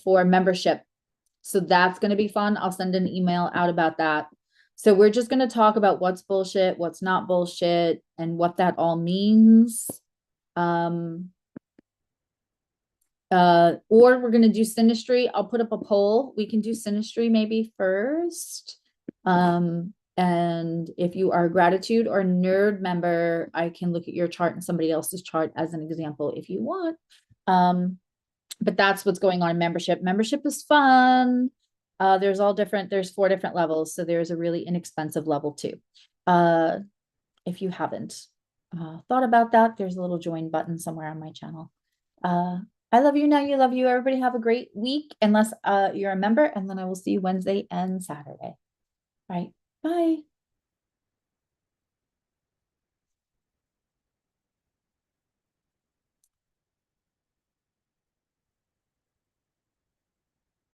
membership. So that's going to be fun. I'll send an email out about that. So we're just going to talk about what's bullshit, what's not bullshit, and what that all means. Or we're going to do synastry. I'll put up a poll. We can do synastry maybe first. And if you are a gratitude or nerd member, I can look at your chart and somebody else's chart as an example if you want. But that's what's going on in membership. Membership is fun. There's 4 different levels. So there's a really inexpensive level too. If you haven't thought about that, there's a little join button somewhere on my channel. I love you. Now you love you. Everybody have a great week, unless you're a member, and then I will see you Wednesday and Saturday. All right. Bye.